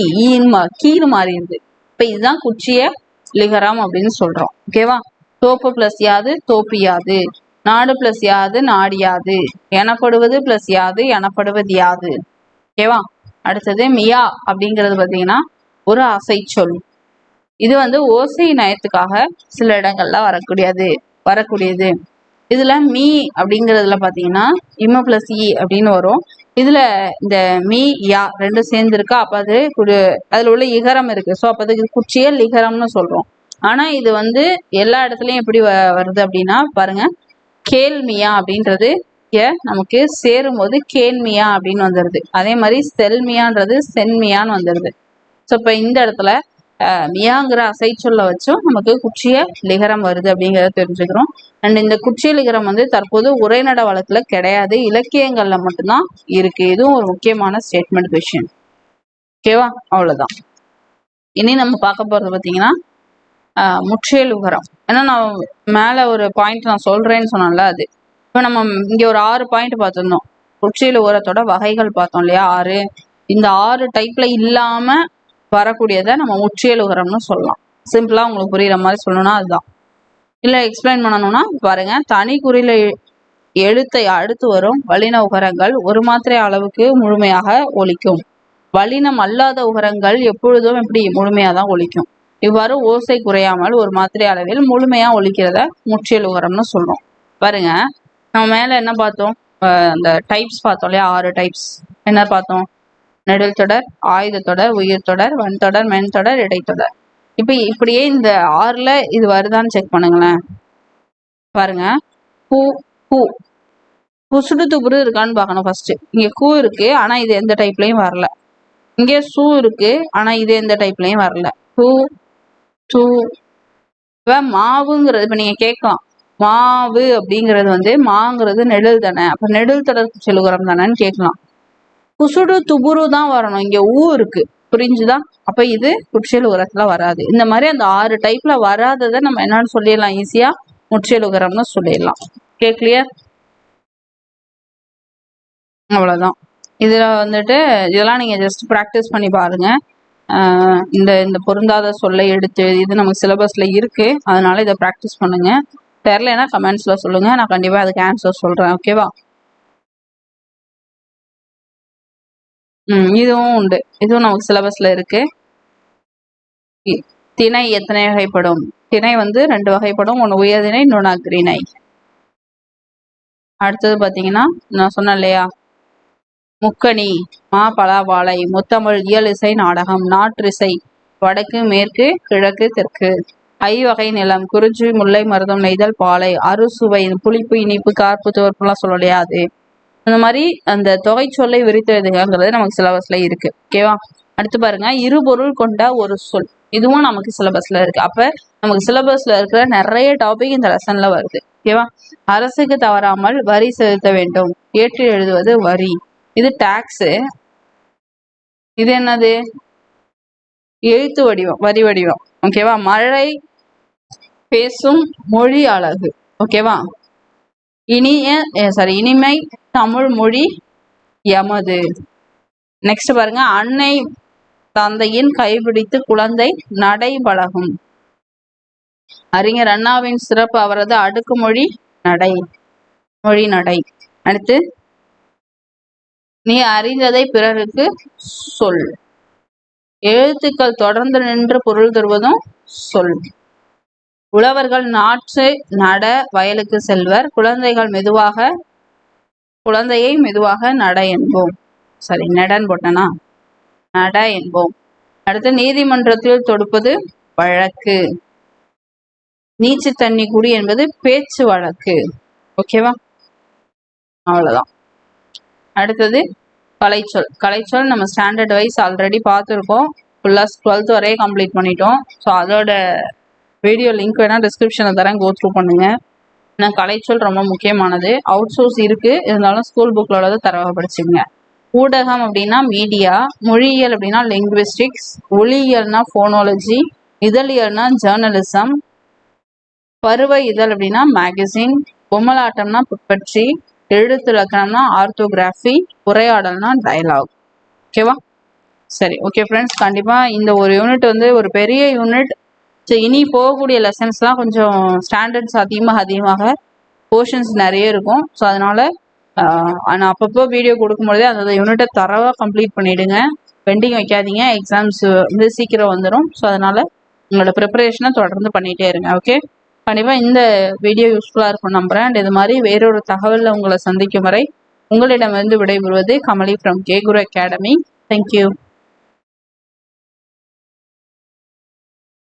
[SPEAKER 1] கீன்னு மாறிடுது. இப்ப இதுதான் குற்றிய லிகரம் அப்படின்னு சொல்றோம். ஓகேவா? தோப்பு பிளஸ் யாது தோப்பியாது, நாடு பிளஸ் யாது நாடியாது, எனப்படுவது பிளஸ் யாது எனப்படுவது யாது. ஓகேவா? அடுத்தது மியா அப்படிங்கிறது பாத்தீங்கன்னா ஒரு அசை சொல். இது வந்து ஓசை நயத்துக்காக சில இடங்கள்ல வரக்கூடியது. இதுல மீ அப்படிங்கிறதுல பாத்தீங்கன்னா இம்ம பிளஸ் இ அப்படின்னு வரும். இதுல இந்த மீ யா ரெண்டும் சேர்ந்து இருக்கா, அப்ப அது அதுல உள்ள இகரம் இருக்கு. ஸோ அப்ப அதுக்கு குற்றியல் லிகரம்னு சொல்றோம். ஆனா இது வந்து எல்லா இடத்துலயும் எப்படி வருது அப்படின்னா பாருங்க, கேள்மியா அப்படின்றது நமக்கு சேரும் போது கேள்மியா அப்படின்னு வந்துடுது. அதே மாதிரி செல்மியான்றது சென்மியான்னு வந்துடுது. ஸோ இப்போ இந்த இடத்துல மியாங்கிற அசைச்சொல்ல வச்சும் நமக்கு குற்றிய லிகரம் வருது அப்படிங்கிறத தெரிஞ்சுக்கிறோம். அண்ட் இந்த குற்றிய லிகரம் வந்து தற்போது உரைநட வழக்குல கிடையாது, இலக்கியங்கள்ல மட்டும்தான் இருக்கு. இதுவும் ஒரு முக்கியமான ஸ்டேட்மெண்ட் கொஸ்டின். ஓகேவா? அவ்வளவுதான். இனி நம்ம பார்க்க போறது பார்த்தீங்கன்னா முற்றியல் உகரம். ஏன்னா நான் மேல ஒரு பாயிண்ட் நான் சொல்றேன்னு சொன்னேன்ல, அது இப்போ நம்ம இங்க ஒரு 6 பாயிண்ட் பார்த்துருந்தோம். குற்றியல் உகரத்தோட வகைகள் பார்த்தோம் இல்லையா, 6. இந்த 6 டைப்ல இல்லாம வரக்கூடியதை நம்ம முற்றியல் உகரம்னு சொல்லலாம். சிம்பிளா உங்களுக்கு புரியுற மாதிரி சொல்லணும்னா அதுதான். இல்ல எக்ஸ்பிளைன் பண்ணணும்னா பாருங்க, தனி குறியில எழுத்தை அடுத்து வரும் வல்லின உகரங்கள் ஒரு மாத்திரை அளவுக்கு முழுமையாக ஒலிக்கும். வல்லினம் அல்லாத உகரங்கள் எப்பொழுதும் எப்படி முழுமையாதான் ஒலிக்கும். இவ்வாறு ஓசை குறையாமல் ஒரு மாத்திரை அளவில் முழுமையா ஒலிக்கிறத முற்றியல் உகரம்னு சொல்றோம். பாருங்க, நம்ம மேல என்ன பார்த்தோம், அந்த டைப்ஸ் பார்த்தோம் இல்லையா, 6 டைப்ஸ். என்ன பார்த்தோம்? நெடில் தொடர், ஆயுத தொடர், உயிர் தொடர், வன்தொடர், மென்தொடர், இடைத்தொடர். இப்ப இப்படியே இந்த 6ல இது வருதான்னு செக் பண்ணுங்களேன். பாருங்க, பூ பூ புசுடு துபுரு இருக்கான்னு பார்க்கணும் ஃபர்ஸ்ட். இங்க கூ இருக்கு, ஆனா இது எந்த டைப்லயும் வரல. இங்கே சூ இருக்கு, ஆனா இது எந்த டைப்லயும் வரல. பூ டூ. இப்ப மாவுங்கிறது இப்ப நீங்க கேட்கலாம், மாவு அப்படிங்கிறது வந்து மாங்கிறது நெடில் தானே, அப்ப நெடில் தொடர் குற்றியலுகரம் தானேன்னு கேட்கலாம். குசுடு துபுரு தான் வரணும், இங்க ஊ இருக்கு, புரிஞ்சுதா? அப்ப இது குற்றியலுகரத்துல வராது. இந்த மாதிரி அந்த 6 டைப்ல வராததை நம்ம என்னன்னு சொல்லிடலாம், ஈஸியா முற்றியலுகரம்னு சொல்லிடலாம். கிளியர்? அவ்வளவுதான். இதுல வந்துட்டு இதெல்லாம் நீங்க ஜஸ்ட் ப்ராக்டிஸ் பண்ணி பாருங்க. இந்த பொருந்தாத சொல்லை எடுத்து இது நம்ம சிலபஸ்ல இருக்கு, அதனால இதை ப்ராக்டிஸ் பண்ணுங்க. தெரியலன்னா கமெண்ட்ஸ்ல சொல்லுங்க, நான் கண்டிப்பா அதுக்கு ஆன்சர் சொல்றேன். ஓகேவா? இதுவும் உண்டு, இதுவும் நமக்கு சிலபஸ்ல இருக்கு. திணை எத்தனை வகைப்படும்? திணை வந்து 2 வகைப்படும், ஒன்று உயர்திணை, இன்னொன்று அக்ரிணை. அடுத்தது பாத்தீங்கன்னா நான் சொன்னேன் இல்லையா, முக்கணி, மா பலா வாழை, முத்தமிழ், இயல் இசை நாடகம், நாற்றிசை, வடக்கு மேற்கு கிழக்கு தெற்கு, ஐவகை நிலம், குறிஞ்சி முல்லை மருதம் நெய்தல் பாலை, அறுசுவை, புளிப்பு இனிப்பு கார்ப்பு துவர்ப்புலாம் சொல்லலையா அது. அந்த மாதிரி அந்த தொகை சொல்லை விரித்து எழுதுங்கிறது நமக்கு சிலபஸ்ல இருக்கு. ஓகேவா. அடுத்து பாருங்க, இருபொருள் கொண்ட ஒரு சொல். இதுவும் நமக்கு சிலபஸ்ல இருக்கு. அப்ப நமக்கு சிலபஸ்ல இருக்கிற நிறைய டாபிக் இந்த லெசன்ல வருது. ஓகேவா. அரசுக்கு தவறாமல் வரி செலுத்த வேண்டும். ஏற்று எழுதுவது வரி. இது டாக்ஸ். இது என்னது? எழுத்து வடிவம், வரி வடிவம். ஓகேவா. மழை பேசும் மொழி அழகு. ஓகேவா. இனிமை தமிழ் மொழி எமது. நெக்ஸ்ட் பாருங்க, அன்னை தந்தையின் கைபிடித்து குழந்தை நடை பழகும். அறிஞர் அண்ணாவின் சிறப்பு அவரது அடுக்குமொழி நடை, மொழி நடை. அடுத்து, நீ அறிந்ததை பிறருக்கு சொல். எழுத்துக்கள் தொடர்ந்து நின்று பொருள் தருவதும் சொல். உழவர்கள் நாற்று நட வயலுக்கு செல்வர். குழந்தையை மெதுவாக நட என்போம். சரி, நடன்னு போட்டனா, நட என்போம். அடுத்து, நீதிமன்றத்தில் தொடுப்பது வழக்கு. நீச்சு தண்ணி குடி என்பது பேச்சு வழக்கு. ஓகேவா. அவ்வளவுதான். அடுத்தது கலைச்சொல். கலைச்சொல் நம்ம ஸ்டாண்டர்ட் வைஸ் ஆல்ரெடி பார்த்துருக்கோம். ஃபுல்லா 12th வரையே கம்ப்ளீட் பண்ணிட்டோம். ஸோ அதோட வீடியோ லிங்க் வேணா டிஸ்கிரிப்ஷனில் தரேன், கோ த்ரூ பண்ணுங்க. ஏன்னா கலைச்சொல் ரொம்ப முக்கியமானது. அவுட் சோர்ஸ் இருக்கு, இருந்தாலும் ஸ்கூல் புக்ல உள்ளதை தரவா படிச்சுங்க. ஊடகம் அப்படின்னா மீடியா, மொழியியல் அப்படின்னா லிங்குவிஸ்டிக்ஸ், ஒளியியல்னா ஃபோனாலஜி, இதழியல்னா ஜேர்னலிசம், பருவ இதழ் அப்படின்னா மேகசின், பொம்மலாட்டம்னா புட்பட்சி, எழுத்து இலக்கணம்னா ஆர்த்தோகிராஃபி, உரையாடல்னா டயலாக். ஓகேவா. சரி, ஓகே ஃப்ரெண்ட்ஸ், கண்டிப்பா இந்த ஒரு யூனிட் வந்து ஒரு பெரிய யூனிட். ஸோ இனி போகக்கூடிய லெசன்ஸ்லாம் கொஞ்சம் ஸ்டாண்டர்ட்ஸ் அதிகமாக போர்ஷன்ஸ் நிறைய இருக்கும். ஸோ அதனால நான் அப்பப்போ வீடியோ கொடுக்கும்போதே அந்த யூனிட்டை தரவாக கம்ப்ளீட் பண்ணிவிடுங்க. பெண்டிங் வைக்காதீங்க, எக்ஸாம்ஸ் வந்து சீக்கிரம் வந்துடும். ஸோ அதனால் உங்களோட ப்ரிப்பரேஷனை தொடர்ந்து பண்ணிகிட்டே இருங்க. ஓகே. கண்டிப்பாக இந்த வீடியோ யூஸ்ஃபுல்லாக இருக்கும் நம்புகிறேன். அண்ட் இது மாதிரி வேறொரு தகவலில் உங்களை சந்திக்கும் வரை உங்களிடமிருந்து விடைபெறுவது Kamali from K Guru academy. Thank you.